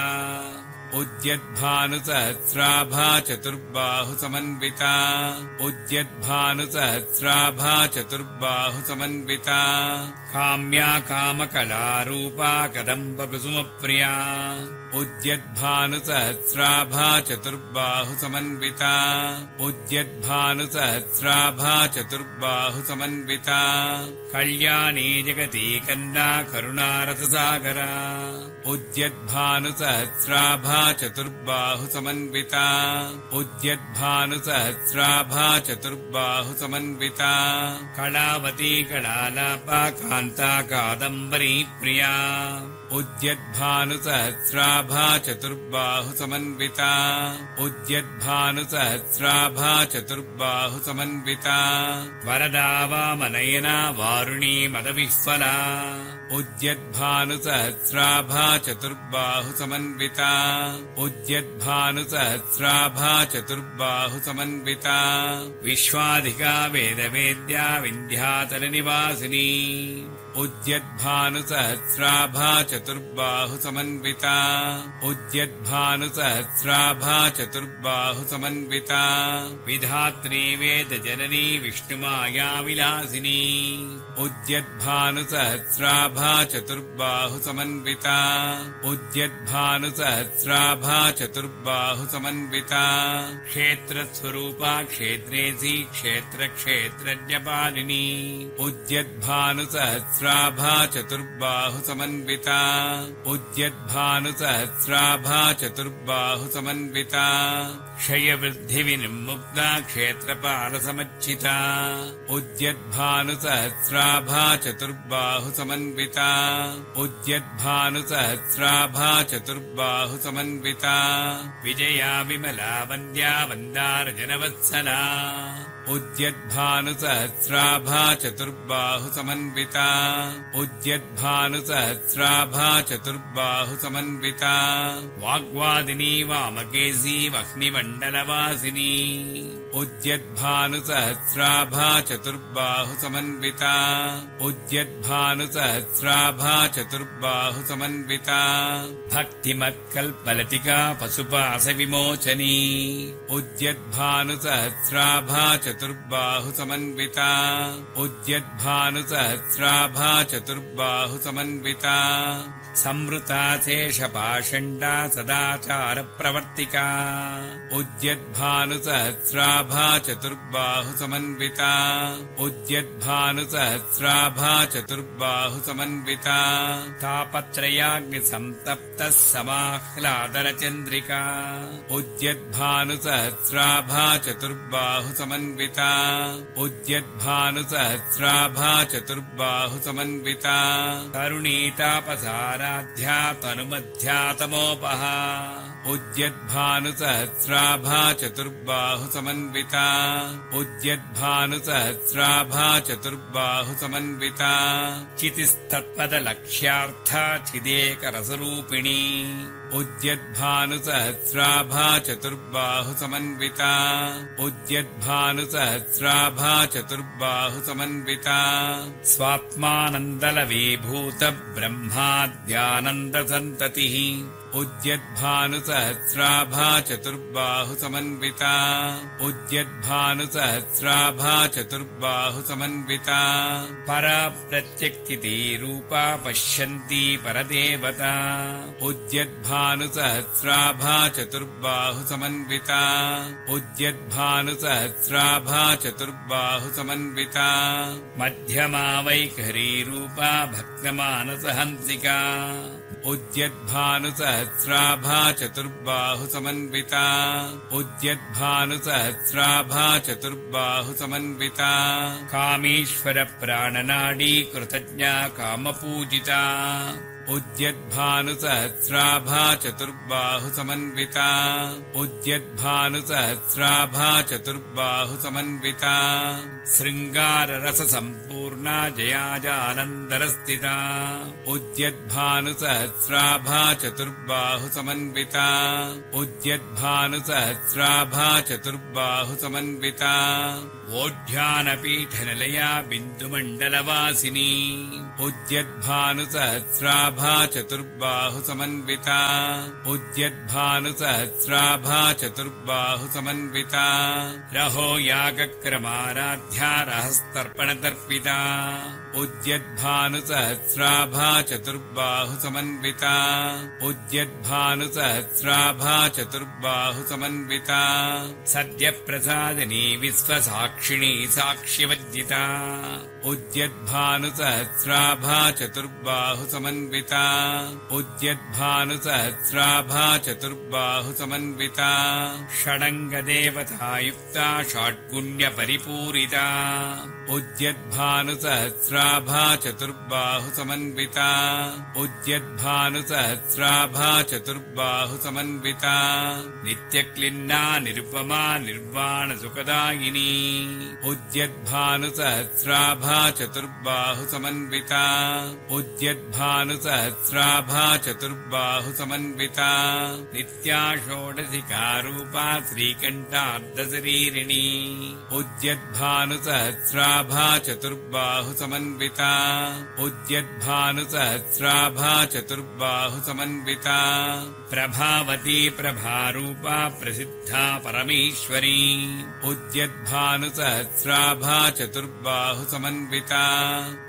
उद्यद्भानुसहस्राभा चतुर्बाहु समन्विता उद्यद्भानुसहस्राभा चतुर्बाहु समन्विता काम्या कामकलारूपा कदम्बकुसुमप्रिया उद्यद्भानुसहस्राभा चतुर्बाहु समन्विता उद्यद्भानुसहस्राभा चतुर्बाहु समन्विता कल्याणी जगती कन्या करुणारससागरा उद्यद्भानुसहस्राभा चतुर्बाहु समन्विता उद्यद्भानुसहस्राभा चतुर्बाहु समन्विता कलावती कलालापा कान्ता कादम्बरी प्रिया उद्यद्भानुसहस्राभा चतुर्बाहु समन्विता उद्यद्भानुसहस्राभा चतुर्बाहु समन्विता वरदा वामनयना वारुणी मदविह्वला उद्यद्भानुसहस्राभा चतुर्बाहु समन्विता उद्यद्भानुसहस्राभा चतुर्बाहु समन्विता विश्वाधिका वेदवेद्या विन्ध्याचलनिवासिनी उद्यद्भानुसहस्राभा चतुर्बाहु समन्विता उद्यद्भानुसहस्राभा चतुर्बाहु समन्विता विधात्री वेदजननी विष्णुमाया विलासिनी उद्यद्भानुसहस्राभा चतुर्बाहु समन्विता उद्यद्भानुसहस्राभा चतुर्बाहु समन्विता क्षेत्रस्वरूपा क्षेत्रेसी क्षेत्रक्षेत्रज्ञपालिनी उद्यद्भानुसहस्राभा चतुर्बाहु समन्विता उद्यद्भानुसहस्राभा चतुर्बाहु समन्विता क्षयवृद्धिविनिर्मुक्ता क्षेत्रपालसमच्चिता उद्यद्भानुसहस्राभा चतुर्बाहु समन्विता उद्यद्भानुसहस्राभा चतुर्बाहु समन्विता विजया विमला वन्द्या वन्दारजनवत्सला उद्यद्भानुसहस्राभा चतुर्बाहु समन्विता उद्यद्भानुसहस्राभा चतुर्बाहु समन्विता वाग्वादिनी वामकेशी वह्निमण्डलवासिनी उद्यद्भानुसहस्राभा चतुर्बाहु समन्विता उद्यद्भानुसहस्राभा चतुर्बाहु समन्विता भक्तिमत्कल्पलतिका पशुपाशविमोचनी उद्यद्भानुसहस्राभा चतुर्बाहु समन्विता उद्यद्भानुसहस्राभा चतुर्बाहु समन्विता संवृता शेषपाषण्डा सदाचारप्रवर्तिका उद्यद्भानुसहस्राभा चतुर्बाहु समन्विता उद्यद्भानुसहस्राभा चतुर्बाहु समन्विता तापत्रयाग्निसंतप्तः समाह्लादनचन्द्रिका उद्यद्भानुसहस्राभा चतुर्बाहु समन्विता उद्यद्भानुसहस्राभा चतुर्बाहु समन्विता करुणीतापसाराध्या तनुमध्यातमोपः उद्यद्भानुसहस्राभा चतुर्बाहु समन्विता उद्यद्भानुसहस्राभा चतुर्बाहु समन्विता चितिस्तत्पदलक्ष्यार्था चिदेकरसरूपिणी उद्यद्भानुसहस्राभा चतुर्बाहु समन्विता उद्यद्भानुसहस्राभा चतुर्बाहु समन्विता स्वात्मानन्दलवीभूत ब्रह्माद्यानन्दसन्ततिः उद्यद्भानुसहस्राभा चतुर्बाहु समन्विता उद्यद्भानुसहस्राभा चतुर्बाहु समन्विता पराप्रत्यक्तिते रूपा पश्यन्ती परदेवता उद्यद्भानुसहस्राभा चतुर्बाहु समन्विता उद्यद्भानुसहस्राभा चतुर्बाहु समन्विता मध्यमा वैखरी रूपा भक्तमानसहंसिका उद्यद्भानुसहस्राभा चतुर्बाहु समन्विता उद्यद्भानुसहस्राभा चतुर्बाहु समन्विता कामेश्वर प्राणनाडी कृतज्ञा कामपूजिता उद्यद्भानुसहस्राभा चतुर्बाहु समन्विता उद्यद्भानुसहस्राभा चतुर्बाहु समन्विता शृङ्गाररससम्पूर्णा जयाजानन्दरस्थिता उद्यद्भानुसहस्राभा चतुर्बाहु समन्विता उद्यद्भानुसहस्राभा चतुर्बाहु समन्विता वोढ्यानपीठनिलया बिन्दुमण्डलवासिनी उद्यद्भानुसहस्राभा चतुर्बाहु समन्विता उद्यद्भानुसहस्राभा चतुर्बाहु समन्विता रहो यागक्रमाराध्या रहस्तर्पणतर्पिता उद्यद्भानुसहस्राभा चतुर्बाहु समन्विता उद्यद्भानुसहस्राभा चतुर्बाहु समन्विता सद्यप्रसादिनी विश्वसाक्षिणी साक्ष्यवज्जिता उद्यद्भानुसहस्राभा चतुर्बाहु समन्विता उद्यद्भानुसहस्राभा चतुर्बाहु समन्विता षडङ्गदेवतायुक्ता षड्गुण्यपरिपूरिता उद्यद्भानुसहस्राभा चतुर्बाहु समन्विता उद्यद्भानुसहस्राभा चतुर्बाहु समन्विता नित्यक्लिन्ना निरुपमा निर्वाणसुखदायिनी उद्यद्भानुसहस्राभा चतुर्बाहु समन्विता उद्यद्भानुसहस्राभा चतुर्बाहु समन्विता नित्या षोडशिका रूपा श्रीकण्ठार्धशरीरिणी उद्यद्भानुसहस्राभा चतुर्बाहु समन्विता उद्यद्भानुसहस्राभा चतुर्बाहु समन्विता प्रभावती प्रभारूपा प्रसिद्धा परमेश्वरी उद्यद्भानुसहस्राभा चतुर्बाहु समन्विता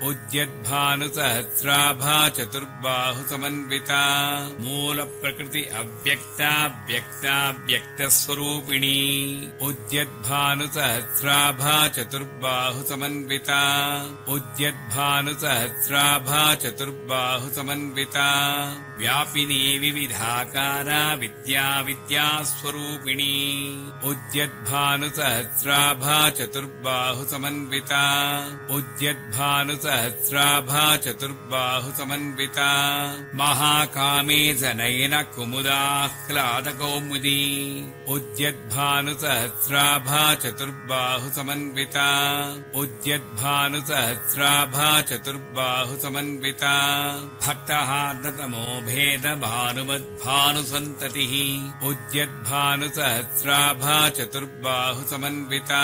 उद्यद्भानुसहस्राभा चतुर्बाहु समन्विता मूलप्रकृति अव्यक्ता व्यक्ता व्यक्तस्वरूपिणी उद्यद्भानुसहस्राभा चतुर्बाहु समन्विता उद्यद्भानुसहस्राभा चतुर्बाहु समन्विता व्यापिनी विविधाकारा विद्या विद्यास्वरूपिणी उद्यद्भानुसहस्राभा चतुर्बाहु समन्विता उद्यद्भानुसहस्राभा चतुर्बाहु समन्विता महाकामे जनयन कुमुदाह्लादकौमुदी उद्यद्भानुसहस्राभा चतुर्बाहु समन्विता उद्यद्भानुसहस्राभा चतुर्बाहु समन्विता भक्तहार्दतमो भेद भानुमद्भानुसन्ततिः उद्यद्भानुसहस्राभा चतुर्बाहु समन्विता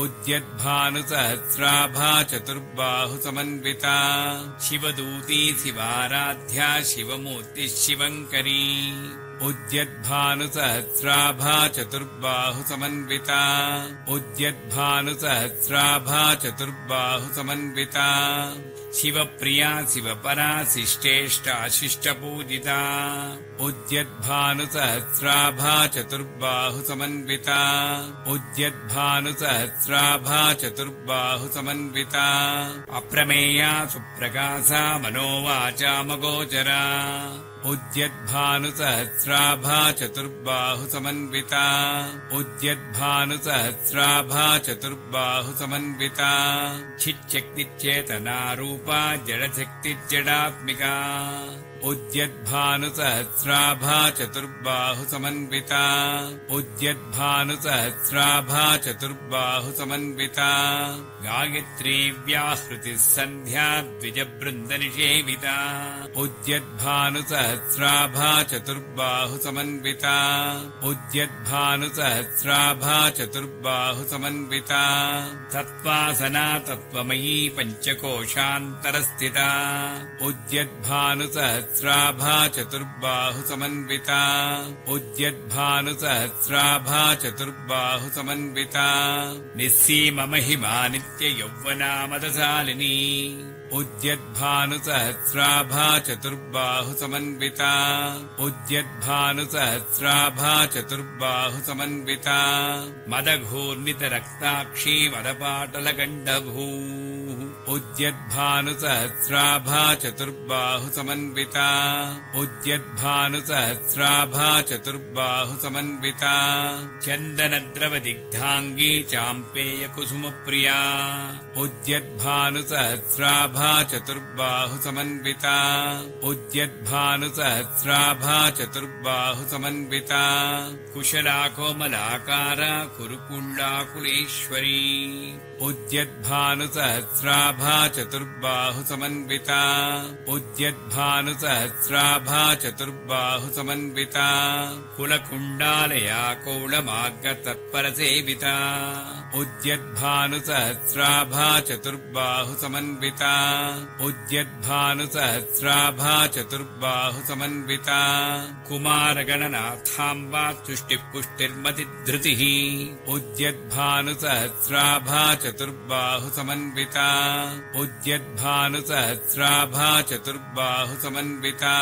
उद्यद्भानुसहस्राभा चतुर्बाहु समन्विता शिवदूती शिवाराध्या शिवमूर्ति शिवङ्करी उद्यद्भानुसहस्राभा चतुर्बाहु समन्विता उद्यद्भानुसहस्राभा चतुर्बाहु समन्विता शिवप्रिया शिवपरा शिष्टेष्टा शिष्टपूजिता उद्यद्भानुसहस्राभा चतुर्बाहु समन्विता उद्यद्भानुसहस्राभा चतुर्बाहु समन्विता अप्रमेया सुप्रकाशा मनोवाचामगोचरा उद्यद्भानुसहस्राभा चतुर्बाहु समन्विता उद्यद्भानुसहस्राभा चतुर्बाहु समन्विता चिच्शक्तिचेतना रूपा जडशक्तिजडात्मिका उद्यद्भानुसहस्राभा चतुर्बाहु समन्विता उद्यद्भानुसहस्राभा चतुर्बाहु समन्विता गायत्री व्याहृतिः सन्ध्या द्विजवृन्दनिषेविता उद्यद्भानुसहस्राभा चतुर्बाहु समन्विता उद्यद्भानुसहस्राभा चतुर्बाहु समन्विता तत्त्वासना तत्त्वमयी पञ्चकोशान्तरस्थिता उद्यद्भानुसहस्राभा चतुर्बाहु समन्विता उद्यद्भानुसहस्राभा चतुर्बाहु समन्विता निस्सीममहिमा नित्ययौवनामदशालिनी उद्यद्भानुसहस्राभा चतुर्बाहु समन्विता उद्यद्भानुसहस्राभा चतुर्बाहु समन्विता मदघूर्णितरक्ताक्षी मदपाटलगण्डभूः उद्यद्भानुसहस्राभा चतुर्बाहु समन्विता उद्यद्भानुसहस्राभा चतुर्बाहु समन्विता चन्दनद्रवदिग्धाङ्गी चाम्पेयकुसुमप्रिया उद्यद्भानुसहस्राभा चतुर्बाहु समन्विता उद्यद्भानुसहस्राभा चतुर्बाहु समन्विता कुशला कोमलाकारा कुरुकुण्डाकुलेश्वरी उद्यद्भानुसहस्राभा चतुर्बाहु समन्विता उद्यद्भानुसहस्राभा चतुर्बाहु समन्विता कुलकुण्डालया कौलमार्गतत्परसेविता उद्यद्भानुसहस्राभा चतुर्बाहु समन्विता उद्यद्भानुसहस्राभा चतुर्बाहु समन्विता कुमारगणनाथाम्बा तुष्टिपुष्टिर्मतिधृतिः उद्यद्भानुसहस्राभा चतुर्बाहु समन्विता उद्यद्भानुसहस्राभा चतुर्बाहु समन्विता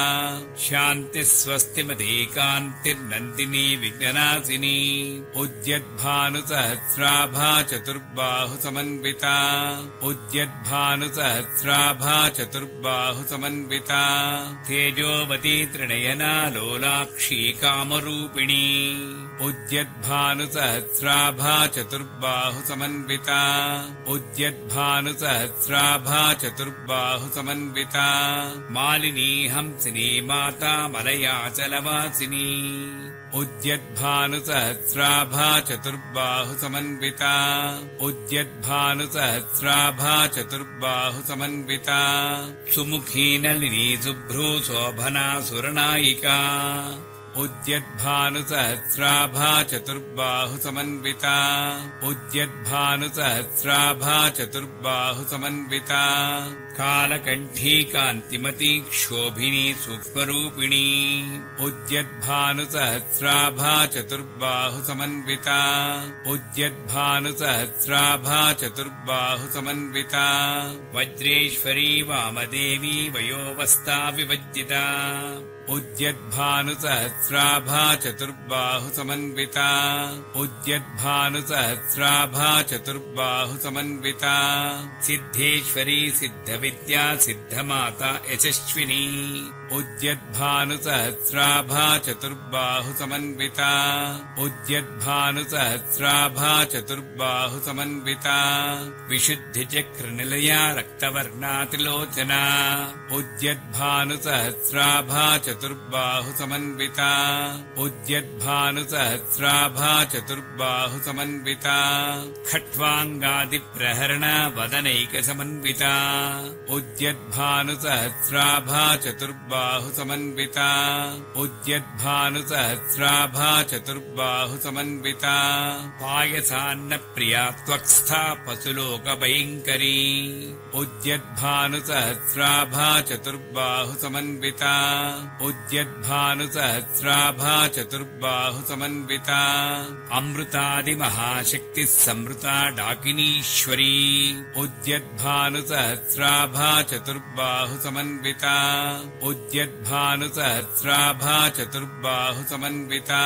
शान्तिः स्वस्तिमदेकान्तिर्नन्दिनी विघ्ननाशिनी उद्यद्भानुसहस्राभा चतुर्बाहु समन्विता उद्यद्भानुसहस्राभा चतुर्बाहु समन्विता तेजोवती त्रिनयना लोलाक्षी कामरूपिणी उद्यद्भानुसहस्राभा चतुर्बाहु समन्विता उद्यद्भानुसहस्राभा चतुर्बाहु समन्विता मालिनी हंसिनी माता मलयाचलवासिनी उद्यद्भानुसहस्राभा चतुर्बाहु समन्विता उद्यद्भानुसहस्राभा चतुर्बाहु समन्विता सुमुखी नलिनी शुभ्रू शोभना सुरनायिका उद्यद्भानुसहस्राभा चतुर्बाहु समन्विता उद्यद्भानुसहस्राभा चतुर्बाहु समन्विता कालकण्ठी कान्तिमती क्षोभिनी सूक्ष्मरूपिणी उद्यद्भानुसहस्राभा चतुर्बाहु समन्विता उद्यद्भानुसहस्राभा चतुर्बाहु समन्विता वज्रेश्वरी वामदेवी वयोवस्था विभज्जिता उद्यद्भानुसहस्राभा चतुर्बाहु समन्विता उद्यद्भानुसहस्राभा चतुर्बाहु समन्विता सिद्धेश्वरी सिद्धविद्या सिद्धमाता यशस्विनी उद्यद्भानुसहस्राभा चतुर्बाहुसमन्विता उद्यद्भानुसहस्राभा चतुर्बाहुसमन्विता विशुद्धिचक्रनिलया रक्तवर्णातिलोचना उद्यद्भानुसहस्राभा चतुर्बाहुसमन्विता उद्यद्भानुसहस्राभा चतुर्बाहुसमन्विता खट्वाङ्गादिप्रहरण वदनैकसमन्विता उद्यद्भानुसहस्राभा चतुर्बाहुसमन्विता उद्यद्भानुसहस्राभा चतुर्बाहुसमन्विता पायसान्नप्रिया त्वक्स्था पशुलोकभयङ्करी उद्यद्भानुसहस्राभा चतुर्बाहुसमन्विता उद्यद्भानुसहस्राभा चतुर्बाहुसमन्विता अमृतादिमहाशक्तिः संवृता डाकिनीश्वरी उद्यद्भानुसहस्राभा चतुर्बाहुसमन्विता उद्यद्भानुसहस्राभा चतुर्बाहुसमन्विता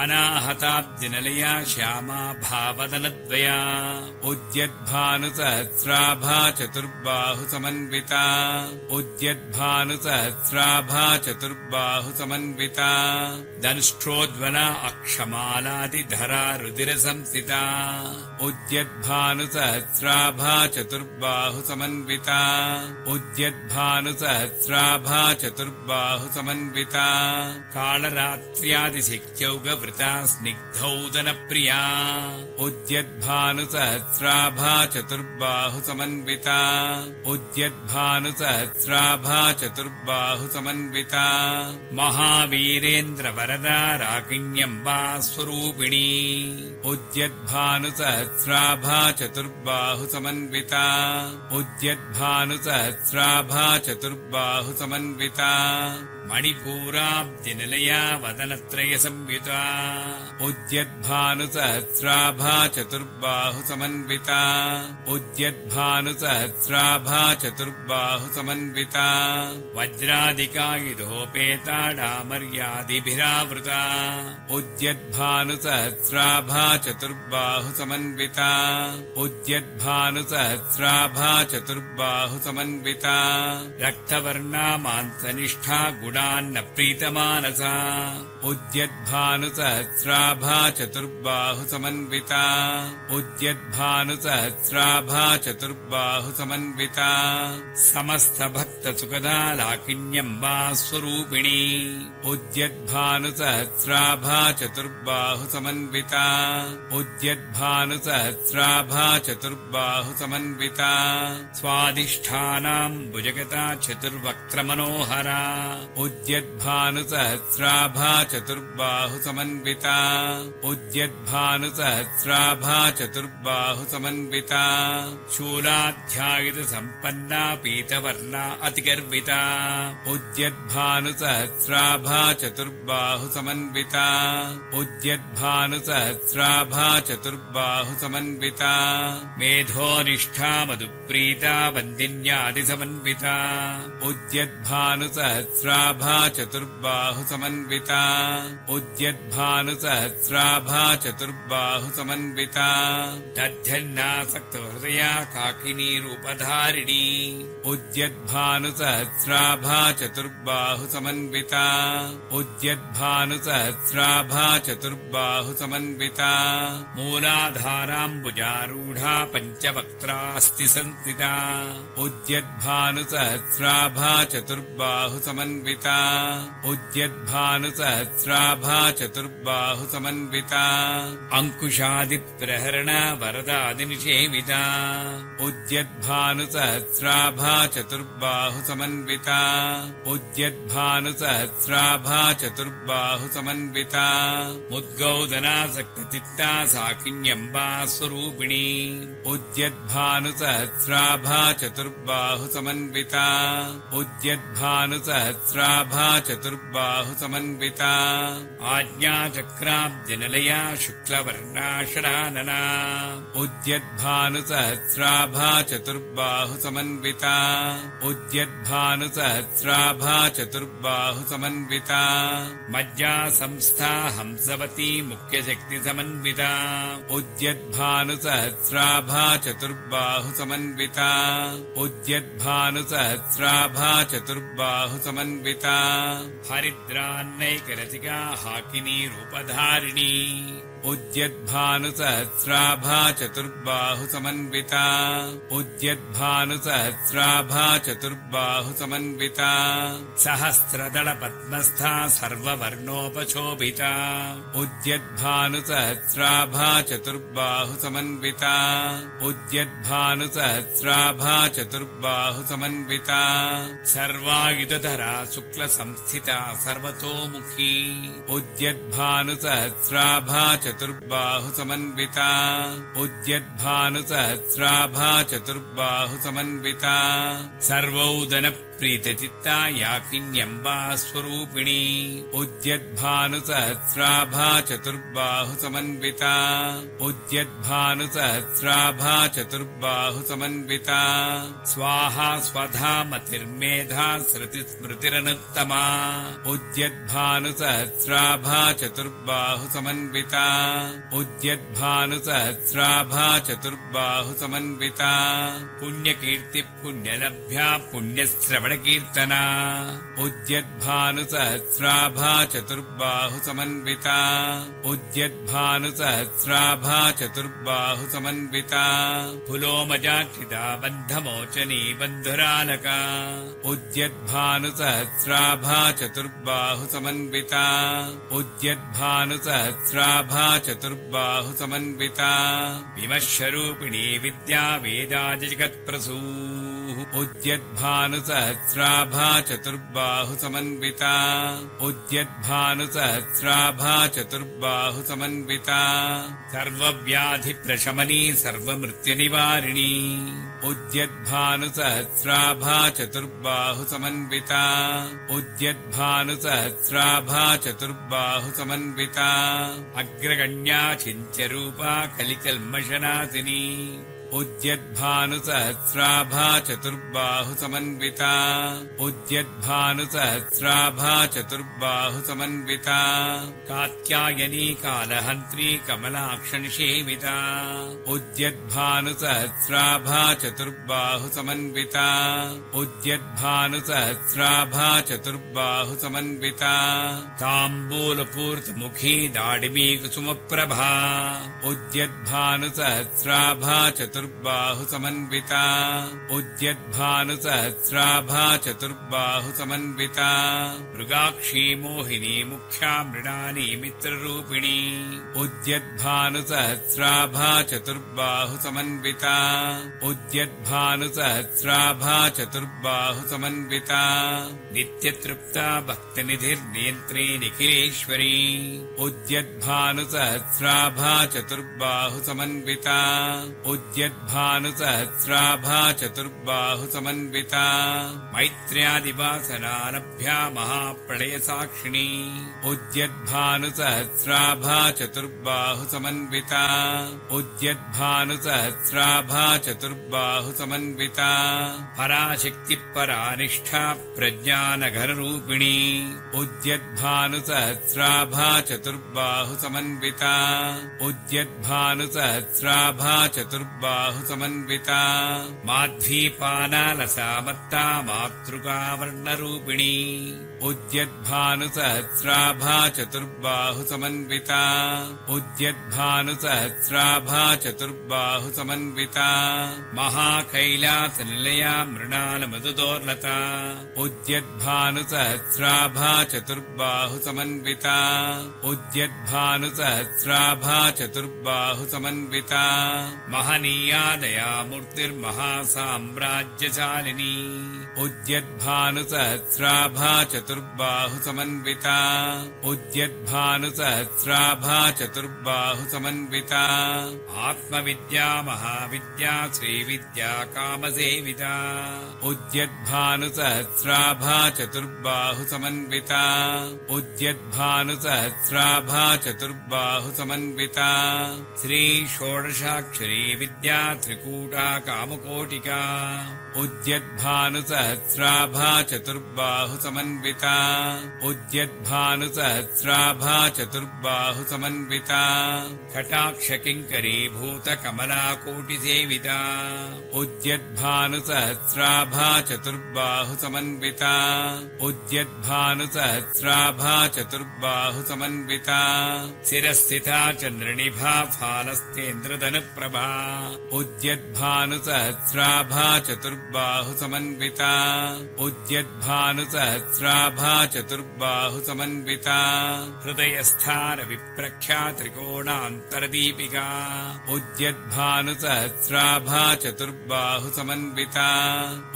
अनाहताब्दिनिलया श्यामा भावदनद्वया उद्यद्भानुसहस्राभा चतुर्बाहुसमन्विता उद्यद्भानुसहस्राभा चतुर्बाहुसमन्विता दंष्ट्रोज्ज्वला अक्षमालादिधरा रुधिरसंस्थिता उद्यद्भानुसहस्राभा चतुर्बाहुसमन्विता उद्यद्भानुसहस्राभा चतुर्बाहुसमन्विता कालरात्र्यादिशक्त्यौगवृता स्निग्धौदनप्रिया उद्यद्भानुसहस्राभा चतुर्बाहुसमन्विता उद्यद्भानुसहस्राभा चतुर्बाहुसमन्विता महावीरेन्द्रवरदा राकिण्यम्बा स्वरूपिणी उद्यद्भानुसहस्राभा चतुर्बाहुसमन्विता उद्यद्भानुसहस्राभा चतुर्बाहुसमन्विता मणिपूराब्दिनिलया वदनत्रयसंयुता उद्यद्भानुसहस्राभा चतुर्बाहुसमन्विता उद्यद्भानुसहस्राभा चतुर्बाहुसमन्विता वज्रादिकायुधोपेता डामर्यादिभिरावृता उद्यद्भानुसहस्राभा चतुर्बाहुसमन्विता उद्यद्भानुसहस्राभा चतुर्बाहुसमन्विता रक्तवर्णा मांसनिष्ठा गुणान्न प्रीतमानसा उद्यद्भानुसहस्राभा चतुर्बाहुसमन्विता उद्यद्भानुसहस्राभा चतुर्बाहुसमन्विता समस्तभक्तसुखदा लाकिन्यम्बा स्वरूपिणी उद्यद्भानुसहस्राभा चतुर्बाहुसमन्विता उद्यद्भानुसहस्राभा चतुर्बाहुसमन्विता स्वाधिष्ठानां भुजगता चतुर्वक्त्रमनोहरा उद्यद्भानुसहस्राभा चतुर्बाहुसमन्विता उद्यद्भानुसहस्राभा चतुर्बाहुसमन्विता शूलाध्यायुधसम्पन्ना पीतवर्णा अतिगर्विता उद्यद्भानुसहस्राभा चतुर्बाहुसमन्विता उद्यद्भानुसहस्राभा चतुर्बाहुसमन्विता मेधोनिष्ठा मधुप्रीता वन्दिन्यादिसमन्विता उद्यद्भानुसहस्राभा चतुर्बाहुसमन्विता उद्यद्भानुसहस्राभा चतुर्बाहुसमन्विता दध्यन्नासक्तहृदया काकिनीरूपधारिणी उद्यद्भानुसहस्राभा चतुर्बाहुसमन्विता उद्यद्भानुसहस्राभा चतुर्बाहुसमन्विता मूलाधाराम्बुजारूढा पञ्चवक्त्रास्ति संस्थिता उद्यद्भानुसहस्राभा चतुर्बाहुसमन्विता उद्यद्भानुसहस्राभा चतुर्बाहुसमन्विता अंकुशादिप्रहरण वरदादिनिषेविता उद्यद्भानुसहस्राभा चतुर्बाहुसमन्विता उद्यद्भानुसहस्राभा चतुर्बाहुसमन्विता मुद्गौदनासक्तचित्ता साकिन्यम्बा स्वरूपिणी उद्यद्भानुसहस्राभा चतुर्बाहुसमन्विता उद्यद्भानुसहस्राभा चतुर्बाहुसमन्विता आज्ञाचक्राब्दिनिलया शुक्लवर्णा षडानना उद्यद्भानुसहस्राभा चतुर्बाहुसमन्विता समन्विता उद्यद्भानुसहस्राभा चतुर्बाहु समन्विता मज्जा संस्था हंसवती मुख्यशक्ति समन्विता उद्यद्भानुसहस्राभा चतुर्बाहु समन्विता उद्यद्भानुसहस्राभा चतुर्बाहु समन्विता हरिद्रान्नैकरसिका हाकिनी रूपधारिणी उद्यद्भानुसहस्राभा चतुर्बाहु समन्विता उद्यद्भानुसहस्राभा चतुर्बाहु समन्विता सहस्रदल पद्मस्था सर्ववर्णोपशोभिता उद्यद्भानुसहस्राभा चतुर्बाहु समन्विता उद्यद्भानुसहस्राभा चतुर्बाहु समन्विता सर्वायुधधरा शुक्लसंस्थिता सर्वतोमुखी उद्यद्भानुसहस्राभा चतुर्बाहु समन्विता उद्यद्भानुसहस्राभा चतुर्बाहु समन्विता सर्वौदन प्रीतचित्ता याकिन्यम्बा स्वरूपिणी उद्यद्भानुसहस्राभा चतुर्बाहु समन्विता उद्यद्भानुसहस्राभा चतुर्बाहु समन्विता स्वाहा स्वधा मतिर्मेधा श्रुतिस्मृतिरनुत्तमा उद्यद्भानुसहस्राभा चतुर्बाहु समन्विता उद्यद्भानुसहस्राभा चतुर्बाहु समन्विता पुण्यकीर्ति पुण्यलभ्या पुण्यश्रवण कीर्तना उद्यद्भानुसहस्राभा चतुर्बाहु समन्विता उद्यद्भानुसहस्राभा चतुर्बाहु समन्विता पुलोमजाक्षिता बन्धमोचनी बन्धुरालका उद्यद्भानुसहस्राभा चतुर्बाहु समन्विता उद्यद्भानुसहस्राभा चतुर्बाहु समन्विता विमश्वरूपिणी विद्या वेदाजगत्प्रसू उद्यद्भानुसहस्राभा चतुर्बाहु समन्विता उद्यद्भानुसहस्राभा चतुर्बाहु समन्विता सर्वव्याधिप्रशमनी सर्वमृत्युनिवारिणी उद्यद्भानुसहस्राभा चतुर्बाहु समन्विता उद्यद्भानुसहस्राभा चतुर्बाहु समन्विता अग्रगण्या चिन्त्यरूपा कलिकल्मषनाशिनी उद्यद्भानुसहस्राभा चतुर्बाहु समन्विता उद्यद्भानुसहस्राभा चतुर्बाहु समन्विता कात्यायनी कालहन्त्री कमलाक्षनिषेविता उद्यद्भानुसहस्राभा चतुर्बाहु समन्विता उद्यद्भानुसहस्राभा चतुर्बाहु समन्विता ताम्बूलपूर्तमुखी दाडिमी कुसुमप्रभा उद्यद्भानुसहस्राभा चतुर्बाहु समन्विता उद्यद्भानुसहस्राभा चतुर्बाहु समन्विता मृगाक्षी मोहिनी मुख्या मृणाली मित्ररूपिणी उद्यद्भानुसहस्राभा चतुर्बाहु समन्विता उद्यद्भानुसहस्राभा चतुर्बाहु समन्विता नित्यतृप्ता भक्तनिधिर्नेत्री निखिलेश्वरी उद्यद्भानुसहस्राभा चतुर्बाहु समन्विता उद्यद्भानुसहस्राभा चतुर्बाहु समन्विता मैत्र्यादिवासनालभ्या महाप्रलयसाक्षिणी उद्यद्भानुसहस्राभा चतुर्बाहु समन्विता उद्यद्भानुसहस्राभा चतुर्बाहु समन्विता पराशक्तिपरानिष्ठा प्रज्ञानघनरूपिणी उद्यद्भानुसहस्राभा चतुर्बाहु समन्विता उद्यद्भानुसहस्राभा चतुर्बाहु समन्विता माध्वीपानालसामत्ता मातृकावर्णरूपिणी उद्यद्भानुसहस्राभा चतुर्बाहु समन्विता उद्यद्भानुसहस्राभा चतुर्बाहु समन्विता महाकैलासनिलया मृणालमधुदोर्लता उद्यद्भानुसहस्राभा चतुर्बाहु समन्विता उद्यद्भानुसहस्राभा चतुर्बाहु समन्विता महनीया दयामूर्तिर्महासाम्राज्यशालिनी उद्यद्भानुसहस्राभा चतुर्बाहु समन्विता उद्यद्भानुसहस्राभा चतुर्बाहु समन्विता आत्मविद्या महाविद्या श्रीविद्या कामसेविता उद्यद्भानुसहस्राभा चतुर्बाहु समन्विता उद्यद्भानुसहस्राभा चतुर्बाहु समन्विता श्री षोडशाक्षरी विद्या त्रिकूटा कामकोटिका उद्यद्भानुसहस्राभा चतुर्बाहुसमन्विता उद्यद्भानुसहस्राभा चतुर्बाहुसमन्विता कटाक्षकिङ्करीभूतकमलाकोटिसेविता उद्यद्भानुसहस्राभा चतुर्बाहुसमन्विता उद्यद्भानुसहस्राभा चतुर्बाहुसमन्विता शिरस्थिता चन्द्रनिभा फालस्तेन्द्रधनुप्रभा उद्यद्भानुसहस्राभा चतुर्बाहुसमन्विता उद्यद्भानुसहस्राभा चतुर्बाहुसमन्विता हृदयस्थानविप्रख्या त्रिकोणान्तरदीपिका उद्यद्भानुसहस्राभा चतुर्बाहुसमन्विता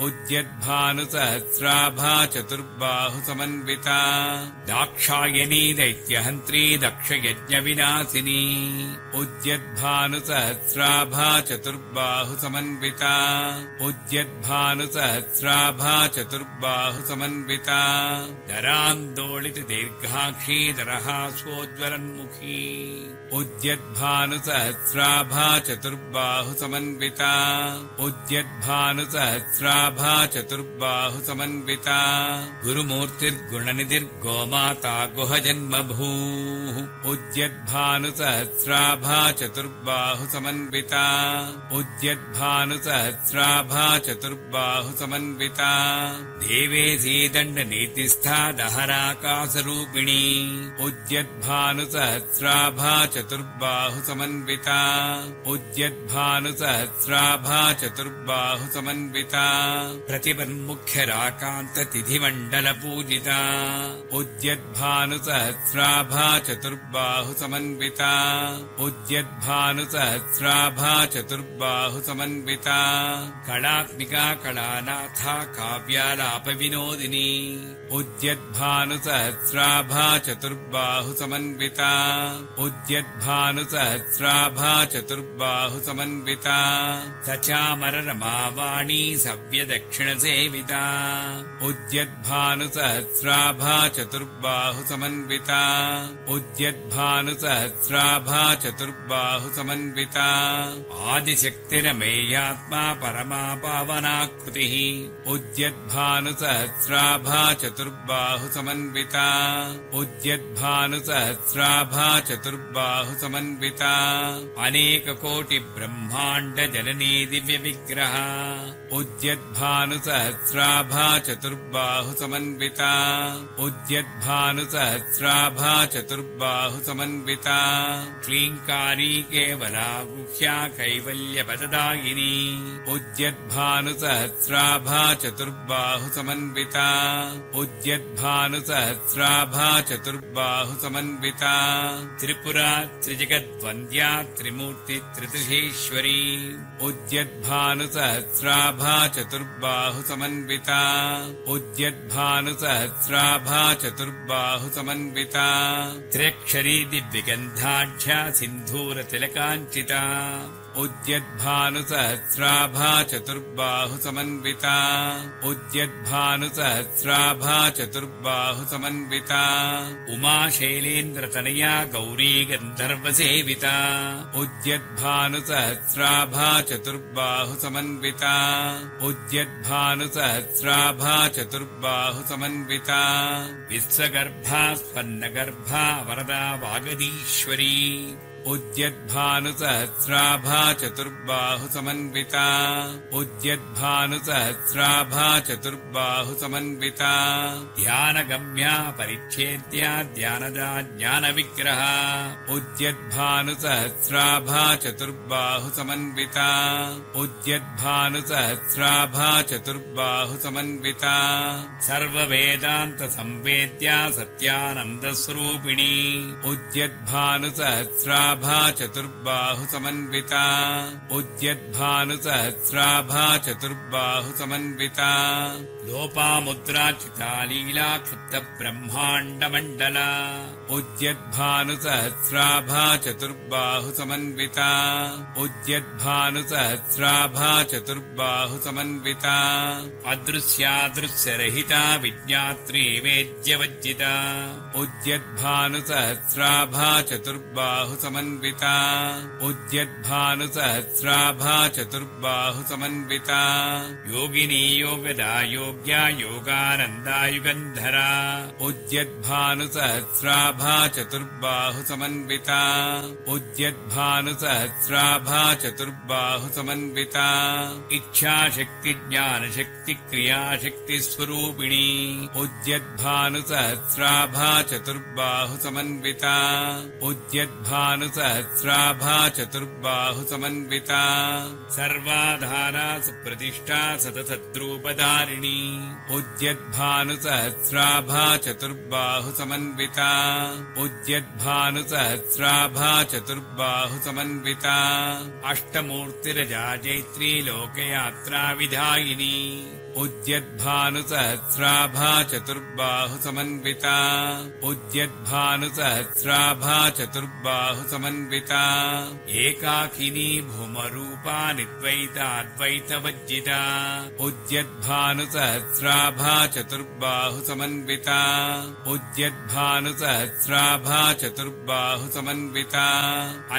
उद्यद्भानुसहस्राभा चतुर्बाहुसमन्विता दाक्षायणी दैत्यहन्त्री दक्षयज्ञविनाशिनी उद्यद्भानुसहस्राभा चतुर्बाहुसमन्विता उद्यद्भानुसहस्राभा चतुर्बाहुसमन्विता दरान्दोलितदीर्घाक्षी दरहासोज्ज्वलन्मुखी उद्यद्भानुसहस्राभा चतुर्बाहुसमन्विता उद्यद्भानुसहस्राभा चतुर्बाहुसमन्विता गुरुमूर्तिर्गुणनिधिर्गोमाता गुहजन्मभूः उद्यद्भानुसहस्राभा चतुर्बाहुसमन्विता उद्यद्भानुसहस्राभा चतुर्बाहुसमन्विता देवेशी दण्डनीतिस्था दहराकाशरूपिणी उद्यद्भानुसहस्राभा चतुर्बाहुसमन्विता उद्यद्भानुसहस्राभा चतुर्बाहुसमन्विता प्रतिपन्मुख्यराकान्ततिथिमण्डलपूजिता उद्यद्भानुसहस्राभा चतुर्बाहुसमन्विता उद्यद्भानुसहस्राभा चतुर्बाहुसमन्विता कलात्मिका कलानाथा काव्यालापविनोदिनी उद्यद्भानुसहस्राभा चतुर्बाहुसमन्विता उद्यद्भानुसहस्राभा चतुर्बाहुसमन्विता सचामररमावाणी सव्यदक्षिणसेविता उद्यद्भानुसहस्राभा चतुर्बाहुसमन्विता उद्यद्भानुसहस्राभा चतुर्बाहुसमन्विता आदिशक्तिरमेयात्मा परमा पावनाकृतिः उद्यद्भानुसहस्राभा चतुर्बाहुसमन्विता उद्यद्भानुसहस्राभा चतुर्बाहुसमन्विता अनेककोटिब्रह्माण्डजननी दिव्यविग्रह उद्यद्भानुसहस्राभा चतुर्बाहुसमन्विता उद्यद्भानुसहस्राभा चतुर्बाहुसमन्विता क्लीङ्कारी केवला गुह्या कैवल्यपददायिनी उद्यद्भानुसहस्राभा चतुर्बाहुसमन्विता उद्यद्भानुसहस्राभा चतुर्बाहुसमन्विता त्रिपुरा त्रिजगद्वन्द्या त्रिमूर्ति त्रिदशेश्वरी उद्यद्भानुसहस्राभा चतुर्बाहुसमन्विता उद्यद्भानुसहस्राभा चतुर्बाहुसमन्विता त्र्यक्षरी दिव्यगन्धाढ्या सिन्धूरतिलकाञ्चिता उद्यद्भानुसहस्राभा चतुर्बाहुसमन्विता उद्यद्भानुसहस्राभा चतुर्बाहुसमन्विता उमाशैलेन्द्रतनया गौरी गन्धर्वसेविता उद्यद्भानुसहस्राभा चतुर्बाहुसमन्विता उद्यद्भानुसहस्राभा चतुर्बाहुसमन्विता विश्वगर्भा स्वर्णगर्भा वरदा वागदीश्वरी उद्यद्भानुसहस्राभा चतुर्बाहुसमन्विता उद्यद्भानुसहस्राभा चतुर्बाहुसमन्विता ध्यानगम्या परिच्छेद्या ध्यानदा ज्ञानविग्रहा उद्यद्भानुसहस्राभा चतुर्बाहुसमन्विता उद्यद्भानुसहस्राभा चतुर्बाहुसमन्विता सर्ववेदान्तसंवेद्या सत्यानन्दस्वरूपिणी उद्यद्भानुसहस्राभा चतुर्बाहुसमन्विता उद्यद्भानुसहस्राभा चतुर्बाहुसमन्विता लोपामुद्राचिता लीला क्षुब्धब्रह्माण्डमण्डला उद्यद्भानुसहस्राभा चतुर्बाहुसमन्विता उद्यद्भानुसहस्राभा चतुर्बाहुसमन्विता अदृश्यादृश्यरहिता विज्ञात्री वेद्यवज्जिता उद्यद्भानुसहस्राभा चतुर्बाहुसमन्विता समन्विता उद्यद्भानुसहस्राभा चतुर्बाहु समन्विता योगिनी योगदा योग्या योगानन्दा युगन्धरा उद्यद्भानुसहस्राभा चतुर्बाहु समन्विता उद्यद्भानुसहस्राभा चतुर्बाहु समन्विता इच्छाशक्ति ज्ञानशक्ति क्रियाशक्ति स्वरूपिणी उद्यद्भानुसहस्राभा चतुर्बाहु समन्विता उद्यद्भानुसहस्राभा चतुर्बाहु समन्विता सर्वाधारा सुप्रतिष्ठा सतसद्रूपधारिणी उद्यद्भानुसहस्राभा चतुर्बाहु समन्विता उद्यद्भानुसहस्राभा चतुर्बाहु समन्विता अष्टमूर्तिरजा जैत्री लोकयात्रा विधायिनी उद्यद्भानुसहस्राभा चतुर्बाहु समन्विता उद्यद्भानुसहस्राभा चतुर्बाहु समन्विता एकाकिनी भूमरूपा निद्वैताद्वैतवज्जिता उद्यद्भानुसहस्राभा चतुर्बाहु समन्विता उद्यद्भानुसहस्राभा चतुर्बाहु समन्विता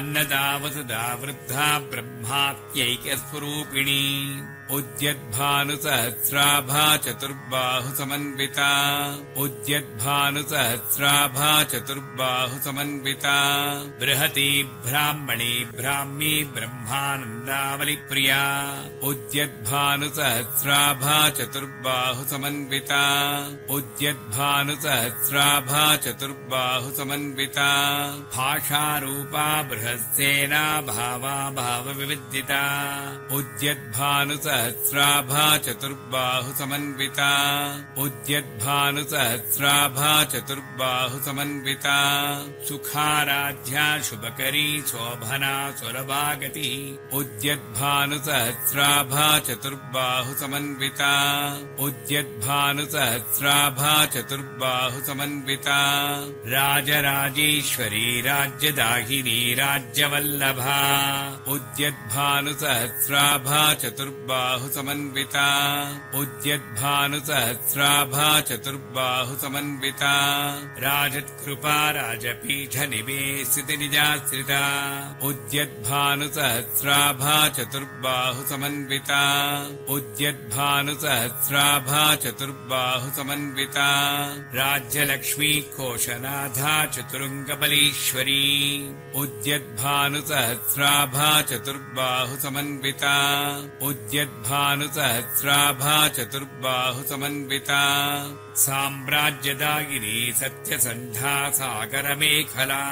अन्नदा वसुधा वृद्धा ब्रह्मात्यैक्यस्वरूपिणी उद्यद्भानुसहस्राभा चतुर्बाहु समन्विता उद्यद्भानुसहस्राभा चतुर्बाहु समन्विता बृहती ब्राह्मणी ब्राह्मी ब्रह्मानन्दावलिप्रिया उद्यद्भानुसहस्राभा चतुर्बाहु समन्विता उद्यद्भानुसहस्राभा चतुर्बाहु समन्विता भाषारूपा बृहस्सेना भावा भावविविदिता उद्यद्भानुसहस्राभा चतुर्बाहु समन्विता उद्यद्भानुसहस्राभा चतुर्बाहु समन्विता सुखाराध्या शुभकरी शोभना सुलभागति उद्यद्भानुसहस्राभा चतुर्बाहु समन्विता उद्यद्भानुसहस्राभा चतुर्बाहु समन्विता राजराजेश्वरी राज्यदाहिनी राज्यवल्लभा उद्यद्भानुसहस्राभा चतुर्बाहु समन्विता उद्यद्भानुसहस्राभा चतुर्बाहु समन्विता राजत्कृपा राजपीठ निवेशिति निजाश्रिता उद्यद्भानुसहस्राभा चतुर्बाहु समन्विता उद्यद्भानुसहस्राभा चतुर्बाहु समन्विता राज्यलक्ष्मी कोशनाथा चतुरङ्गबलीश्वरी उद्यद्भानुसहस्राभा चतुर्बाहु समन्विता उद्यद्भानुसहस्राभा चतुर्बाहु समन्विता साम्राज्यदायिनी सत्यसन्धा सागरमेखला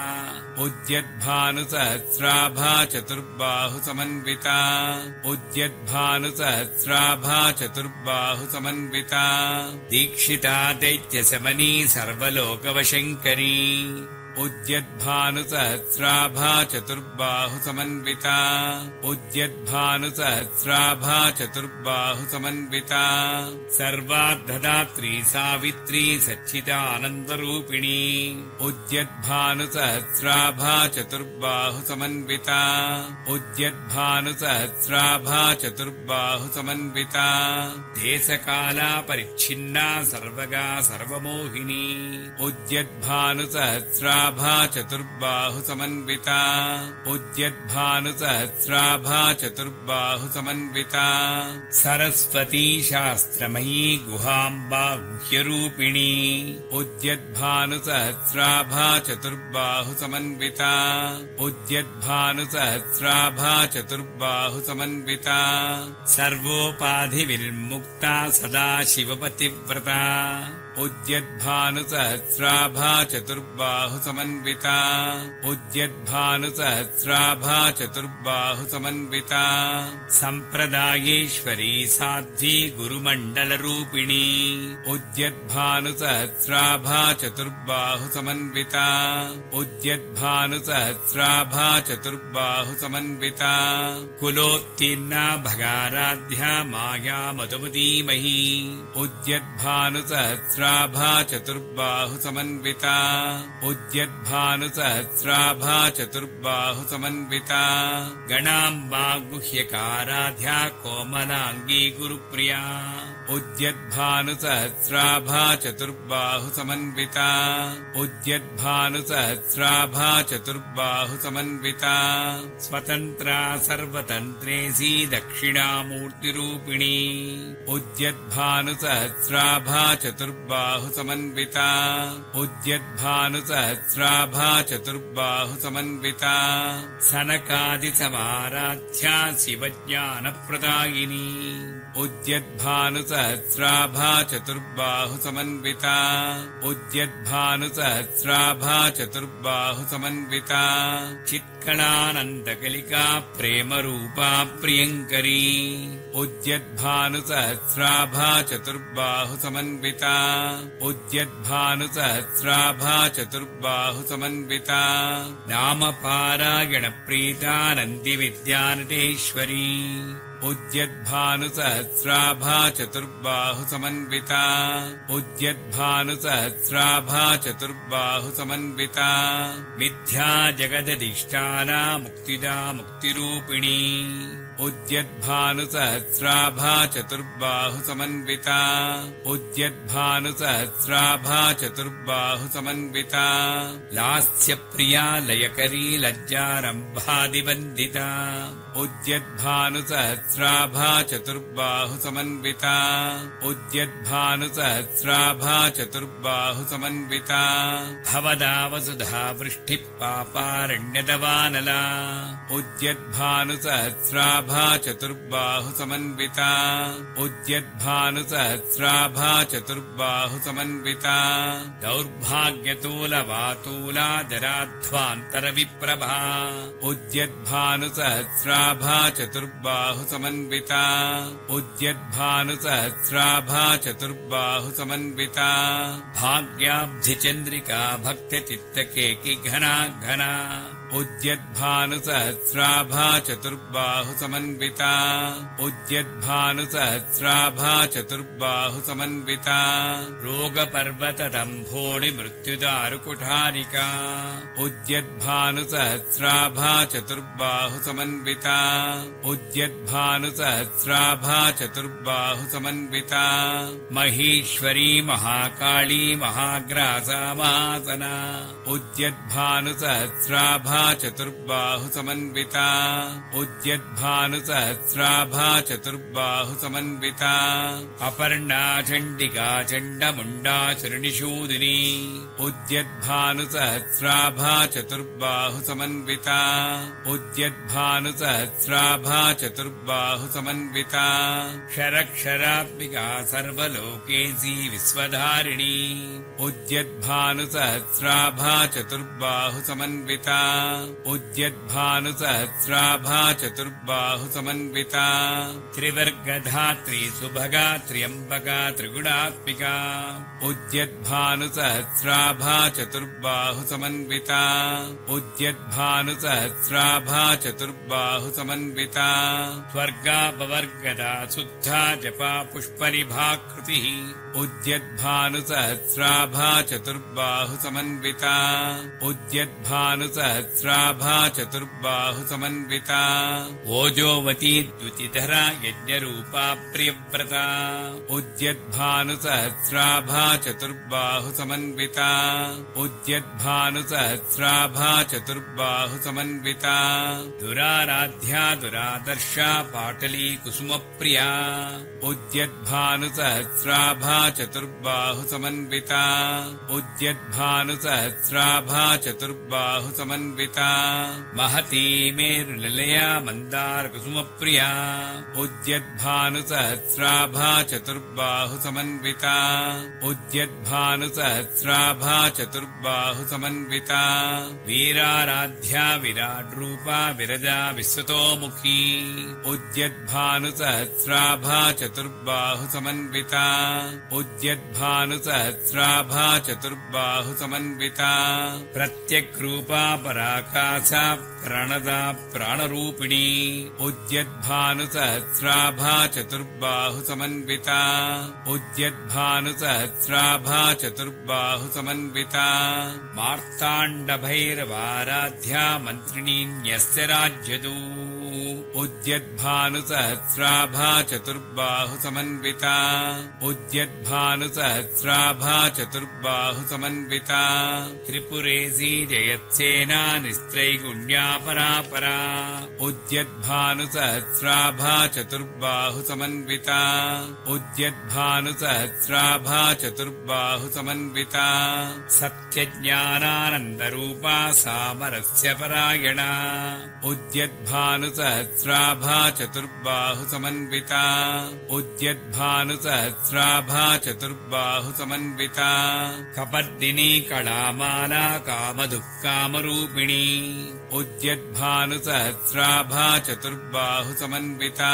उद्यद्भानुसहस्राभा चतुर्बाहु समन्विता उद्यद्भानुसहस्राभा चतुर्बाहु समन्विता दीक्षिता दैत्यशमनी सर्वलोकवशङ्करी उद्यद्भानुसहस्राभा चतुर्बाहु समन्विता उद्यद्भानुसहस्राभा चतुर्बाहु समन्विता सर्वाद्धदात्री सावित्री सच्चिदानन्दरूपिणी उद्यद्भानुसहस्राभा चतुर्बाहु समन्विता उद्यद्भानुसहस्राभा चतुर्बाहु समन्विता देशकाला परिच्छिन्ना सर्वगा सर्वमोहिनी उद्यद्भानुसहस्राभा चतुर्बाहु समन्विता उद्यद्भानुसहस्राभा चतुर्बाहु समन्विता सरस्वती शास्त्रमयी गुहाम्बा गुह्यरूपिणी उद्यद्भानुसहस्राभा चतुर्बाहु समन्विता उद्यद्भानुसहस्राभा चतुर्बाहु समन्विता सर्वोपाधिविर्मुक्ता सदा शिवपतिव्रता उद्यद्भानुसहस्राभा चतुर्बाहु समन्विता उद्यद्भानुसहस्राभा चतुर्बाहु समन्विता सम्प्रदायेश्वरी साध्वी गुरुमण्डलरूपिणी उद्यद्भानुसहस्राभा चतुर्बाहु समन्विता उद्यद्भानुसहस्राभा चतुर्बाहु समन्विता कुलोत्तीर्णा भगाराध्या माया मधुमतीमही उद्यद्भानुसहस्राभा चतुर्बाहु समन्विता उद्यद्भानुसहस्राभा चतुर्बाहु समन्विता गणाम्बा गुह्यकाराध्या कोमलाङ्गी गुरुप्रिया उद्यद्भानुसहस्राभा चतुर्बाहुसमन्विता उद्यद्भानुसहस्राभा चतुर्बाहुसमन्विता स्वतन्त्रा सर्वतन्त्रेसी दक्षिणामूर्तिरूपिणी उद्यद्भानुसहस्राभा चतुर्बाहुसमन्विता उद्यद्भानुसहस्राभा चतुर्बाहुसमन्विता सनकादिसमाराध्या शिवज्ञानप्रदायिनी उद्यद्भानुसहस्राभा चतुर्बाहुसमन्विता उद्यद्भानुसहस्राभा चतुर्बाहुसमन्विता चित्कलानन्दकलिका प्रेमरूपा प्रियङ्करी उद्यद्भानुसहस्राभा चतुर्बाहुसमन्विता उद्यद्भानुसहस्राभा चतुर्बाहुसमन्विता नामपारायणप्रीता नन्दिविद्यानटेश्वरी उद्यद्भानुसहस्राभा चतुर्बाहुसमन्विता उद्यद्भानुसहस्राभा चतुर्बाहुसमन्विता मिथ्या जगदधिष्ठाना मुक्तिदा मुक्तिरूपिणी उद्यद्भानुसहस्राभा चतुर्बाहुसमन्विता उद्यद्भानुसहस्राभा चतुर्बाहुसमन्विता लास्यप्रिया लयकरी लज्जारम्भादिवन्दिता उद्यद्भानुसहस्राभा चतुर्बाहुसमन्विता उद्यद्भानुसहस्राभा चतुर्बाहुसमन्विता भवदावसुधा वृष्टिः पापारण्यदवानला उद्यद्भानुसहस्राभा चतुर्बाहुसमन्विता उद्यद्भानुसहस्राभा चतुर्बाहुसमन्विता दौर्भाग्यतूलवातूलादराध्वान्तरविप्रभा उद्यद्भानुसहस्राभा चतुर्बाहुसमन्विता उद्यद्भानुसहस्राभा चतुर्बाहुसमन्विता भाग्याब्धिचन्द्रिका भक्तचित्तकेकि घना घना उद्यद्भानुसहस्राभा चतुर्बाहुसमन्विता उद्यद्भानुसहस्राभा चतुर्बाहुसमन्विता रोगपर्वतदम्भोणि मृत्युदारुकुठारिका उद्यद्भानुसहस्राभा चतुर्बाहुसमन्विता उद्यद्भानुसहस्राभा चतुर्बाहुसमन्विता महेश्वरी महाकाली महाग्रासा महासना उद्यद्भानुसहस्राभा चतुर्बाहुसमन्विता उद्यद्भानुसहस्राभा चतुर्बाहुसमन्विता अपर्णा चण्डिका चण्डमुण्डासुरनिषूदिनी उद्यद्भानुसहस्राभा चतुर्बाहुसमन्विता उद्यद्भानुसहस्राभा चतुर्बाहुसमन्विता क्षरक्षरात्मिका सर्वलोकेशी विश्वधारिणी उद्यद्भानुसहस्राभा चतुर्बाहुसमन्विता उद्यद्भानुसहस्राभा चतुर्बाहुसमन्विता त्रिवर्गधात्री सुभगा त्र्यम्बका त्रिगुणात्मिका उद्यद्भानुसहस्राभा चतुर्बाहुसमन्विता उद्यद्भानुसहस्राभा चतुर्बाहुसमन्विता स्वर्गापवर्गदा शुद्धा जपा पुष्पनिभाकृतिः उद्यद्भानुसहस्राभा चतुर्बाहुसमन्विता उद्यद्भानुसहस्राभा चतुर्बाहुसमन्विता ओजोवती द्युतिधरा यज्ञरूपा प्रियव्रता उद्यद्भानुसहस्राभा चतुर्बाहुसमन्विता उद्यद्भानुसहस्राभा चतुर्बाहुसमन्विता दुराराध्या दुरादर्शा पाटली कुसुमप्रिया उद्यद्भानुसहस्राभा चतुर्बाहुसमन्विता उद्यद्भानुसहस्राभा चतुर्बाहुसमन्विता महती मेरुनिलया मन्दारकुसुमप्रिया उद्यद्भानुसहस्राभा चतुर्बाहुसमन्विता उद्यद्भानुसहस्राभा चतुर्बाहुसमन्विता वीराराध्या विराड्रूपा विरजा विश्वतोमुखी उद्यद्भानुसहस्राभा चतुर्बाहुसमन्विता उद्यद्भानुसहस्राभा चतुर्बाहुसमन्विता प्रत्यग्रूपा पराकाशा प्रणदा प्राणरूपिणी उद्यद्भानुसहस्राभा चतुर्बाहुसमन्विता उद्यद्भानुसहस्राभा चतुर्बाहुसमन्विता मार्ताण्डभैरवाराध्या मन्त्रिणी न्यस्य राज्यदू उद्यद्भानुसहस्राभा चतुर्बाहु समन्विता उद्यद्भानुसहस्राभा चतुर्बाहु समन्विता त्रिपुरेशी जयत्सेना निस्त्रैगुण्या परापरा उद्यद्भानुसहस्राभा चतुर्बाहु समन्विता उद्यद्भानुसहस्राभा चतुर्बाहु समन्विता सत्यज्ञानानन्दरूपा सामरस्य परायणा उद्यद्भानुसहस्राभा चतुर्बाहु समन्विता उद्यद्भानुसहस्राभा चतुर्बाहु समन्विता कपर्दिनी कलामाला कामदुःकामरूपिणी उद्यद्भानुसहस्राभा चतुर्बाहु समन्विता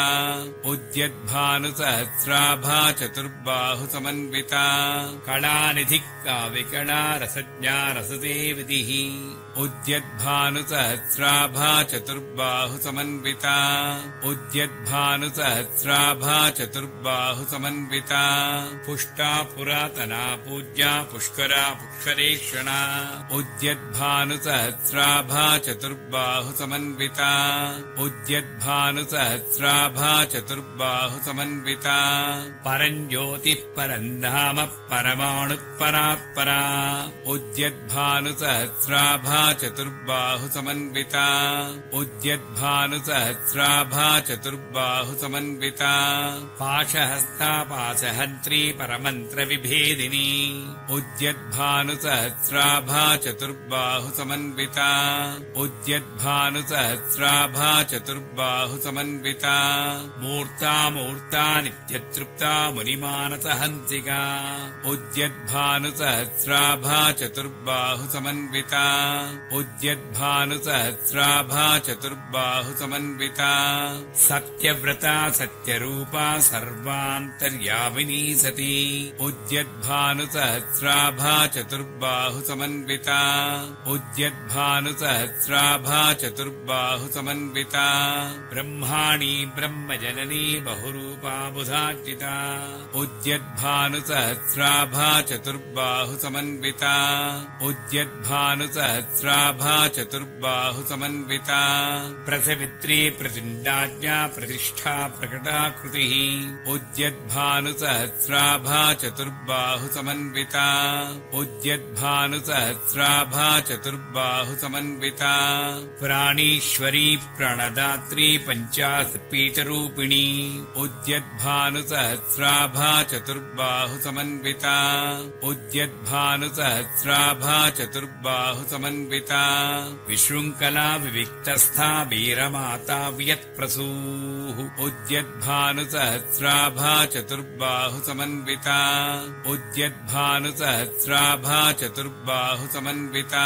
उद्यद्भानुसहस्राभा चतुर्बाहु समन्विता कलानिधिः काव्यकला रसज्ञा रसदेवतिः उद्यद्भानुसहस्राभा चतुर्बाहु समन्विता उद्यद्भानुसहस्राभा चतुर्बाहु समन्विता पुष्टा पुरातना पूज्या पुष्करा पुष्करेक्षणा उद्यद्भानुसहस्राभा चतुर्बाहु समन्विता उद्यद्भानुसहस्राभा चतुर्बाहु समन्विता परञ्ज्योतिः परन्धाम परमाणुः परात्परा उद्यद्भानुसहस्राभा चतुर्बाहु समन्विता उद्यद्भानुसहस्राभा चतुर्बाहु समन्विता पाशहस्ता पाशहन्त्री परमन्त्रविभेदिनी उद्यद्भानुसहस्राभा चतुर्बाहु समन्विता उद्यद्भानुसहस्राभा चतुर्बाहु समन्विता मूर्ता मूर्ता नित्यतृप्ता मुनिमानसहंसिका उद्यद्भानुसहस्राभा चतुर्बाहु समन्विता उद्यद्भानुसहस्राभा चतुर्बाहु समन्विता सत्यव्रता सत्यरूपा सर्वान्तर्यामिनी सती उद्यद्भानुसहस्राभा चतुर्बाहु समन्विता उद्यद्भानुसहस्राभा चतुर्बाहु समन्विता ब्रह्माणी ब्रह्मजननी बहुरूपा बुधार्चिता उद्यद्भानुसहस्राभा चतुर्बाहु समन्विता उद्यद्भानुसहस्राभा चतुर्बाहु समन्विता प्रसवित्री प्रचण्डाज्ञा प्रतिष्ठा प्रकटाकृतिः उद्यद्भानुसहस्राभा चतुर्बाहु समन्विता उद्यद्भानुसहस्राभा चतुर्बाहु समन्विता प्राणीश्वरी प्रणदात्री पञ्चाशत्पीठरूपिणी उद्यद्भानुसहस्राभा चतुर्बाहु समन्विता उद्यद्भानुसहस्राभा चतुर्बाहु समन्विता विशृङ्खला विविक्तस्था वीरमाता वियत्प्रसूः उद्यद्भानुसहस्राभा चतुर्बाहु समन्विता उद्यद्भानुसहस्राभा चतुर्बाहु समन्विता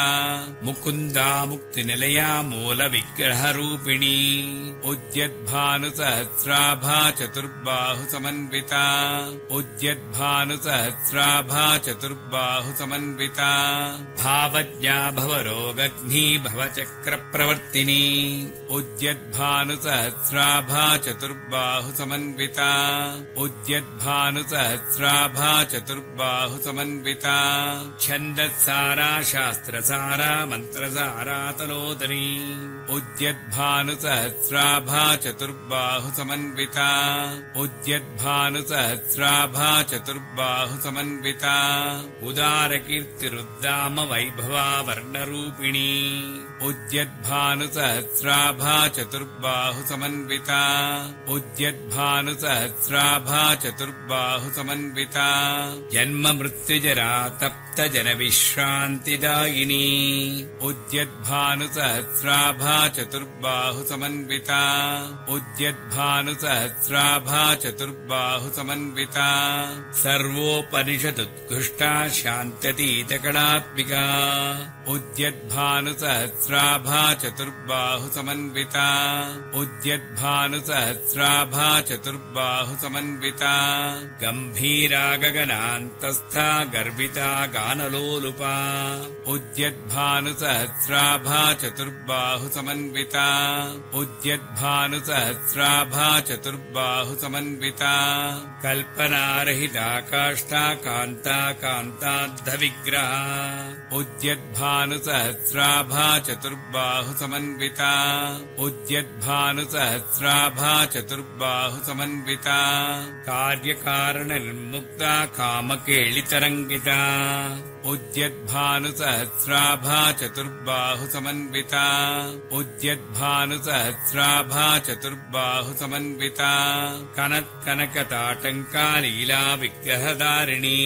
मुकुन्दा मुक्तिनिलया मूलविग्रहरूपिणी उद्यद्भानुसहस्राभा चतुर्बाहु समन्विता उद्यद्भानुसहस्राभा चतुर्बाहु समन्विता भावज्ञा भवरोगग्नी भवचक्रप्रवर्तिनी उद्यद्भानुसहस्राभा चतुर्बाहु समन्विता उद्यद्भानुसहस्राभा चतुर्बाहु समन्विता छन्दस्सारा शास्त्रसारा मन्त्रसारा तलोदरी उद्यद्भानुसहस्राभा चतुर्बाहु समन्विता उद्यद्भानुसहस्राभा चतुर्बाहु समन्विता उदारकीर्तिरुद्दाम वैभवा वर्णरूपिणी उद्यद्भानुसहस्राभा चतुर्बाहु समन्विता उद्यद्भानुसहस्राभा चतुर्बाहु समन्विता जन्म मृत्युजरा तप्त जनविश्रान्तिदायिनी उद्यद्भानुसहस्राभा चतुर्बाहु समन्विता उद्यद्भानुसहस्राभा चतुर्बाहु समन्विता सर्वोपनिषदुत्कृष्टा शान्त्यतीतकलात्मिका उद्यद्भानुसहस्राभा चतुर्बाहु समन्विता उद्यद्भानुसहस्राभा चतुर्बाहु समन्विता गम्भीरा गगनान्तस्था गर्विता गानलोलुपा उद्यद्भानुसहस्राभा चतुर्बाहु समन्विता उद्यद्भानुसहस्राभा चतुर्बाहु समन्विता कल्पनारहिता काष्ठा कान्ता कान्ताद्धविग्रहा उद्यद्भानुसहस्राभा चतुर्बाहु समन्विता उद्यद्भानुसहस्राभा चतुर्बाहुसमन्विता कार्यकारणनिर्मुक्ता कामकेलितरङ्गिता उद्यद्भानुसहस्राभा चतुर्बाहुसमन्विता उद्यद्भानुसहस्राभा चतुर्बाहुसमन्विता कनत्कनकताटङ्कालीला विग्रहधारिणी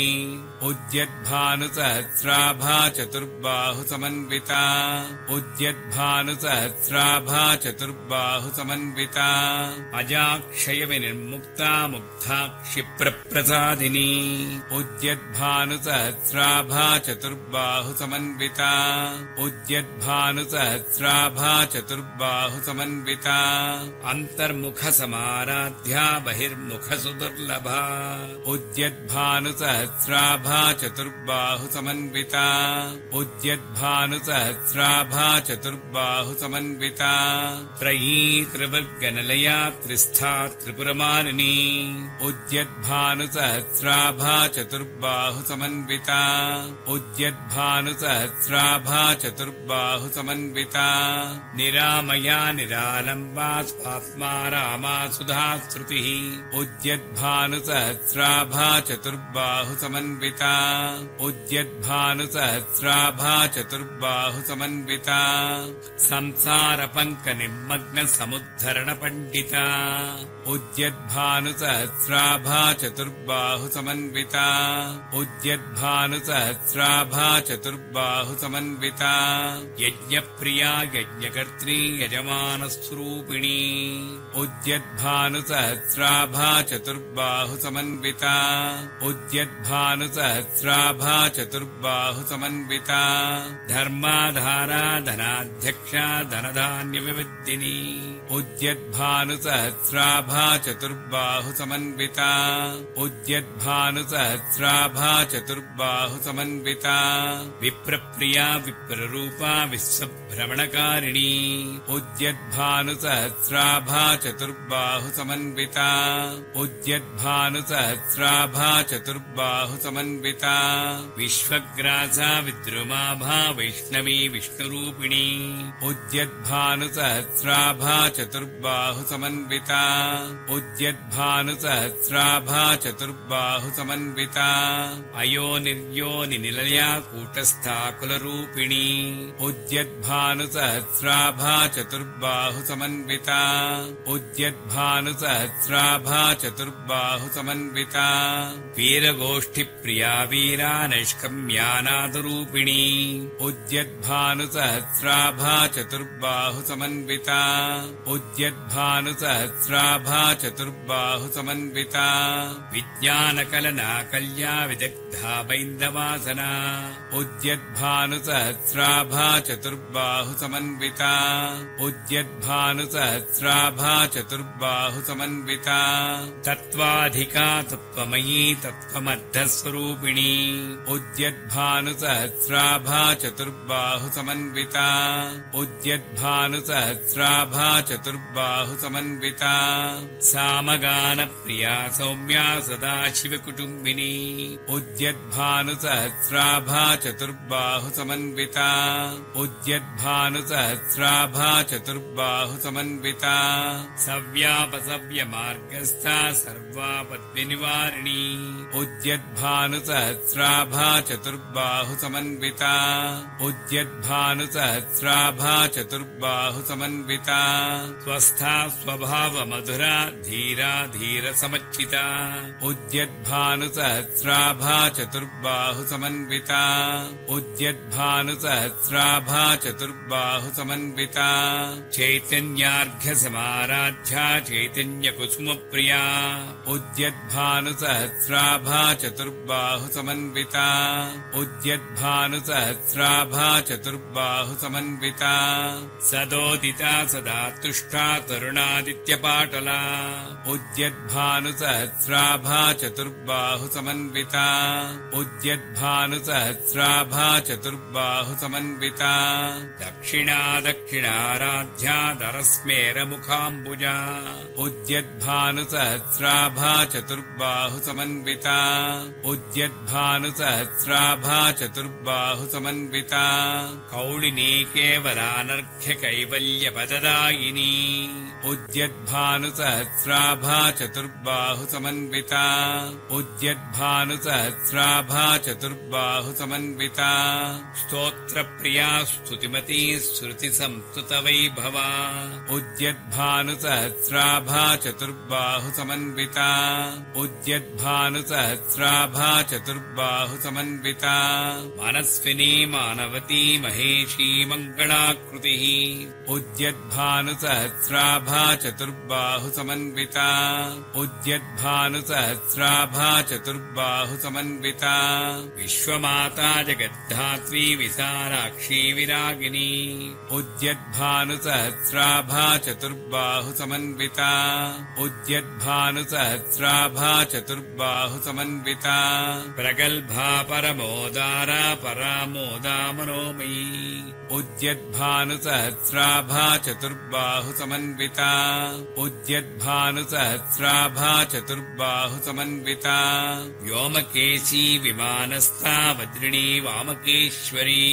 उद्यद्भानुसहस्राभा चतुर्बाहुसमन्विता उद्यद्भानुसहस्राभा चतुर्बाहुसमन्विता अजाक्षयविनिर्मुक्ता मुग्धा क्षिप्रप्रसादिनी उद्यद्भानुसहस्राभा चतुर्बाहुसमन्विता उद्यद्भानुसहस्राभा चतुर्बाहुसमन्विता अन्तर्मुखसमाराध्या बहिर्मुखसुदुर्लभा उद्यद्भानुसहस्राभा चतुर्बाहुसमन्विता उद्यद्भानुसहस्राभा चतुर्बाहुसमन्विता त्रयी त्रिवर्गनिलया त्रिस्था त्रिपुरमालिनी उद्यद्भानुसहस्राभा चतुर्बाहुसमन्विता उद्यद्भानुसहस्राभा चतुर्बाहुसमन्विता निरामया निरालम्बा स्वात्मा रामा सुधा श्रुतिः उद्यद्भानुसहस्राभा चतुर्बाहुसमन्विता उद्यद्भानुसहस्राभा चतुर्बाहुसमन्विता संसारपङ्कनिमग्नसमुद्धरणपण्डिता उद्यद्भानुसहस्राभा चतुर्बाहुसमन्विता उद्यद्भानुसहस्राभा चतुर्बाहुसमन्विता यज्ञप्रिया यज्ञकर्त्री यजमानस्वरूपिणी उद्यद्भानुसहस्राभा चतुर्बाहुसमन्विता उद्यद्भानुसहस्राभा चतुर्बाहुसमन्विता धर्माधारा धनाध्यक्षा धनधान्यविवृद्धिनी उद्यद्भानुसहस्राभा चतुर्बाहुसमन्विता उद्यद्भानुसहस्राभा चतुर्बाहुसमन्विता विप्रप्रिया विप्ररूपा विश्वभ्रमणकारिणी उद्यद्भानुसहस्राभा चतुर्बाहुसमन्विता उद्यद्भानुसहस्राभा चतुर्बाहुसमन्विता विश्वग्रासा विद्रुमाभा वैष्णवी विष्णुरूपिणी उद्यद्भानुसहस्राभा चतुर्बाहुसमन्विता उद्यद्भानुसहस्राभा चतुर्बाहुसमन्विता अयोनिर्योनिनिलया कूटस्था कुलरूपिणी उद्यद्भानुसहस्राभा चतुर्बाहुसमन्विता उद्यद्भानुसहस्राभा चतुर्बाहुसमन्विता वीरगोष्ठिप्रिया वीरा नैष्कम्यानादरूपिणी उद्यद्भानुसहस्राभा चतुर्बाहुसमन्विता उद्यद्भानुसहस्राभा चतुर्बाहुसमन्विता विज्ञानकलना कल्या विदग्धा बैन्दवासना उद्यद्भानुसहस्राभा चतुर्बाहुसमन्विता उद्यद्भानुसहस्राभा चतुर्बाहुसमन्विता तत्त्वाधिका तत्त्वमयी तत्त्वमर्धस्वरूपिणी उद्यद्भानुसहस्राभा चतुर्बाहुसमन्विता उद्यद्भानुसहस्राभा चतुर्बाहुसमन्विता सामगानप्रिया सौम्या सदाशिवकुटुम्बिनी उद्यद्भानुसहस्राभा चतुर्बाहुसमन्विता उद्यद्भानुसहस्राभा चतुर्बाहुसमन्विता सव्यापसव्यमार्गस्था सर्वापद्विनिवारिणी उद्यद्भानुसहस्राभा चतुर्बाहुसमन्विता उद्यद्भानुसहस्राभा चतुर्बाहुसमन्विता स्वस्था स्वभावमधुरा धीरा धीरसमच्चिता उद्यद्भानुसहस्राभा चतुर्बाहुसमन्विता उद्यद्भानुसहस्राभा चतुर्बाहुसमन्विता चैतन्यार्घ्यसमाराध्या चैतन्यकुसुमप्रिया उद्यद्भानुसहस्राभा चतुर्बाहुसमन्विता उद्यद्भानुसहस्राभा चतुर्बाहुसमन्विता सदोदिता सदा तुष्टा तरुणादित्यपाटला उद्यद्भानुसहस्राभा चतुर्बाहुसमन्विता उद्यद्भा उद्यद्भानुसहस्राभा चतुर्बाहुसमन्विता दक्षिणा दक्षिणाराध्या दरस्मेरमुखाम्बुजा उद्यद्भानुसहस्राभा चतुर्बाहुसमन्विता उद्यद्भानुसहस्राभा चतुर्बाहुसमन्विता कौलिनी केवलानर्घ्यकैवल्यपददायिनी उद्यद्भानुसहस्राभा चतुर्बाहुसमन्विता उद्यद्भानुसहस्राभा चतुर्बाहुसमन्विता स्तोत्रप्रिया स्तुतिमती श्रुतिसंस्तुतवैभवा उद्यद्भानुसहस्राभा चतुर्बाहुसमन्विता उद्यद्भानुसहस्राभा चतुर्बाहुसमन्विता मनस्विनी मानवती महेशी मङ्गलाकृतिः उद्यद्भानुसहस्राभा चतुर्बाहुसमन्विता उद्यद्भानुसहस्राभा चतुर्बाहुसमन्विता विश्वमाता जगद्धात्री विशालाक्षी विरागिनी उद्यद्भानुसहस्राभा चतुर्बाहुसमन्विता उद्यद्भानुसहस्राभा चतुर्बाहुसमन्विता प्रगल्भा परमोदारा परामोदा मनोमयी उद्यद्भानुसहस्राभा चतुर्बाहुसमन्विता उद्यद्भानुसहस्राभा चतुर्बाहुसमन्विता व्योमकेशी विमानस्था वज्रिणी वामकेश्वरी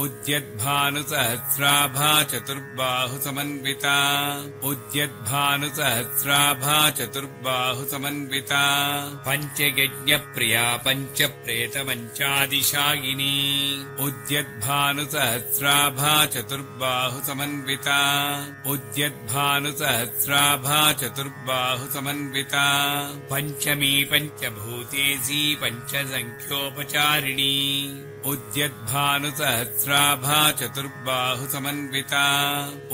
उद्यद्भानुसहस्राभा चतुर्बाहुसमन्विता उद्यद्भानुसहस्राभा चतुर्बाहुसमन्विता पञ्चयज्ञप्रिया पञ्चप्रेतमञ्चादिशायिनी उद्यद्भानुसहस्राभा चतुर्बाहुसमन्विता उद्यद्भानुसहस्राभा चतुर्बाहुसमन्विता पञ्चमी पञ्चभूतेशी पञ्चसङ्ख्योपचारिणी उद्यद्भानुसहस्राभा चतुर्बाहुसमन्विता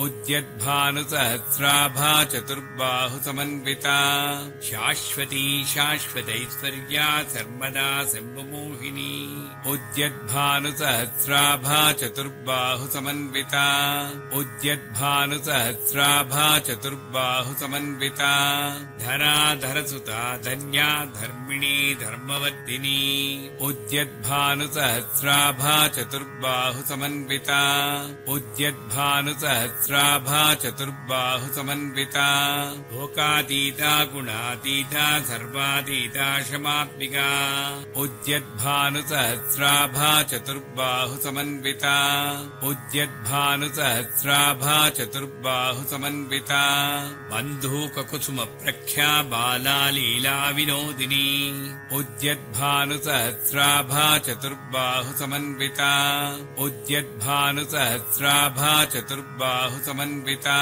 उद्यद्भानुसहस्राभा चतुर्बाहुसमन्विता शाश्वती शाश्वतैश्वर्या सर्वदा शम्भुमोहिनी उद्यद्भानुसहस्राभा चतुर्बाहुसमन्विता उद्यद्भानुसहस्राभा चतुर्बाहुसमन्विता धराधरसुता धन्या धर्मिणी धर्मवर्धिनी उद्यद्भानुसहस्राभा चतुर्बाहुसमन्विता उद्यद्भानुसहस्राभा चतुर्बाहुसमन्विता लोकातीता गुणातीता सर्वातीता क्षमात्मिका उद्यद्भानुसहस्राभा चतुर्बाहुसमन्विता उद्यद्भानुसहस्राभा चतुर्बाहुसमन्विता बन्धूककुसुमप्रख्या बाला लीला विनोदिनी उद्यद्भानुसहस्राभा चतुर्बाहुसमन्विता उद्यद्भानुसहस्राभा चतुर्बाहुसमन्विता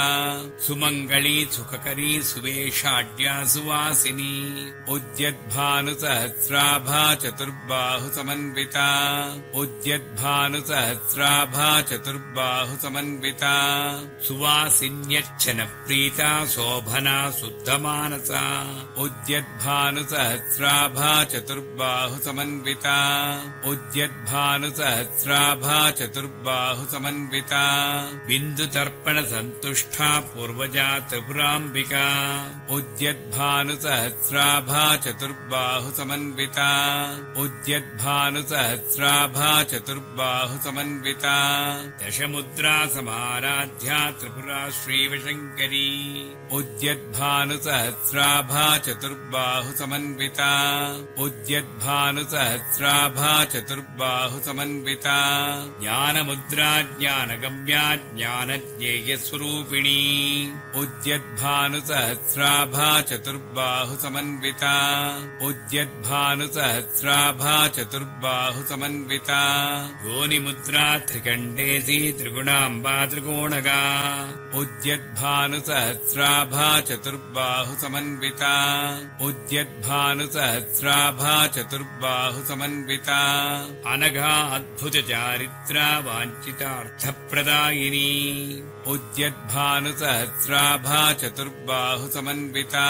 सुमङ्गली सुखकरी सुवेशाढ्या सुवासिनी उद्यद्भानुसहस्राभा चतुर्बाहुसमन्विता उद्यद्भानुसहस्राभा चतुर्बाहुसमन्विता सुवासिन्यच्छनप्रीता शोभना शुद्धमानसा उद्यद्भानुसहस्राभा चतुर्बाहुसमन्विता उद्यद्भानुसहस्राभा चतुर्बाहुसमन्विता बिन्दुतर्पणसन्तुष्टा पूर्वजा त्रिपुराम्बिका उद्यद्भानुसहस्राभा चतुर्बाहुसमन्विता उद्यद्भानुसहस्राभा चतुर्बाहुसमन्विता दशमुद्रा समाराध्या त्रिपुरा श्रीवशङ्करी उद्यद्भानुसहस्राभा चतुर्बाहुसमन्विता उद्यद्भानुसहस्राभा चतुर्बाहुसमन्विता ज्ञानमुद्रा ज्ञानगम्या ज्ञानज्ञेयस्वरूपिणी उद्यद्भानुसहस्राभा चतुर्बाहुसमन्विता उद्यद्भानुसहस्राभा चतुर्बाहुसमन्विता योनिमुद्रा त्रिकण्डेशी त्रिगुणाम्बा त्रिकोणगा उद्यद्भानुसहस्राभा चतुर्बाहुसमन्विता उद्यद्भानुसहस्राभा चतुर्बाहुसमन्विता अनघा अद्भुतचारित्रा वाञ्छितार्थप्रदायिनी उद्यद्भानुसहस्राभा चतुर्बाहुसमन्विता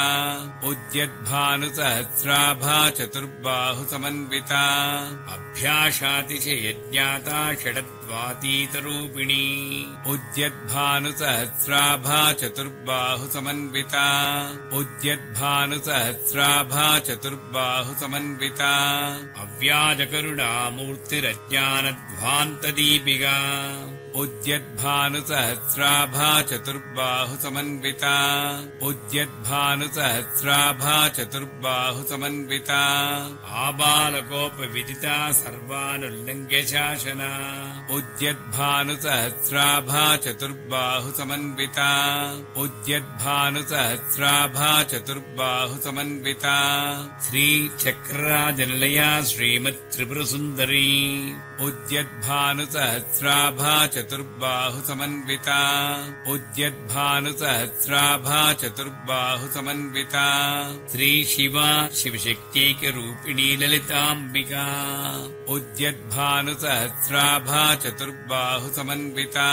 उद्यद्भानुसहस्राभा चतुर्बाहुसमन्विता अभ्यासातिशयज्ञाता षडद् स्वातीतरूपिणी उद्यद्भानुसहस्राभा चतुर्बाहुसमन्विता उद्यद्भानुसहस्राभा चतुर्बाहुसमन्विता अव्याजकरुणामूर्तिरज्ञानध्वान्तदीपिका उद्यद्भानुसहस्राभा चतुर्बाहुसमन्विता उद्यद्भानुसहस्राभा चतुर्बाहुसमन्विता आबालकोपविदिता सर्वानुल्लङ्घ्य शासना उद्यद्भानुसहस्राभा चतुर्बाहुसमन्विता उद्यद्भानुसहस्राभा चतुर्बाहुसमन्विता श्रीचक्रराजनिलया श्रीमत्त्रिपुरसुन्दरी उद्यद्भानुसहस्राभा चतुर्बाहुसमन्विता उद्यद्भानुसहस्राभा चतुर्बाहुसमन्विता श्रीशिवा शिवशक्त्यैकरूपिणी ललिताम्बिका उद्यद्भानुसहस्राभा चतुर्बाहुसमन्विता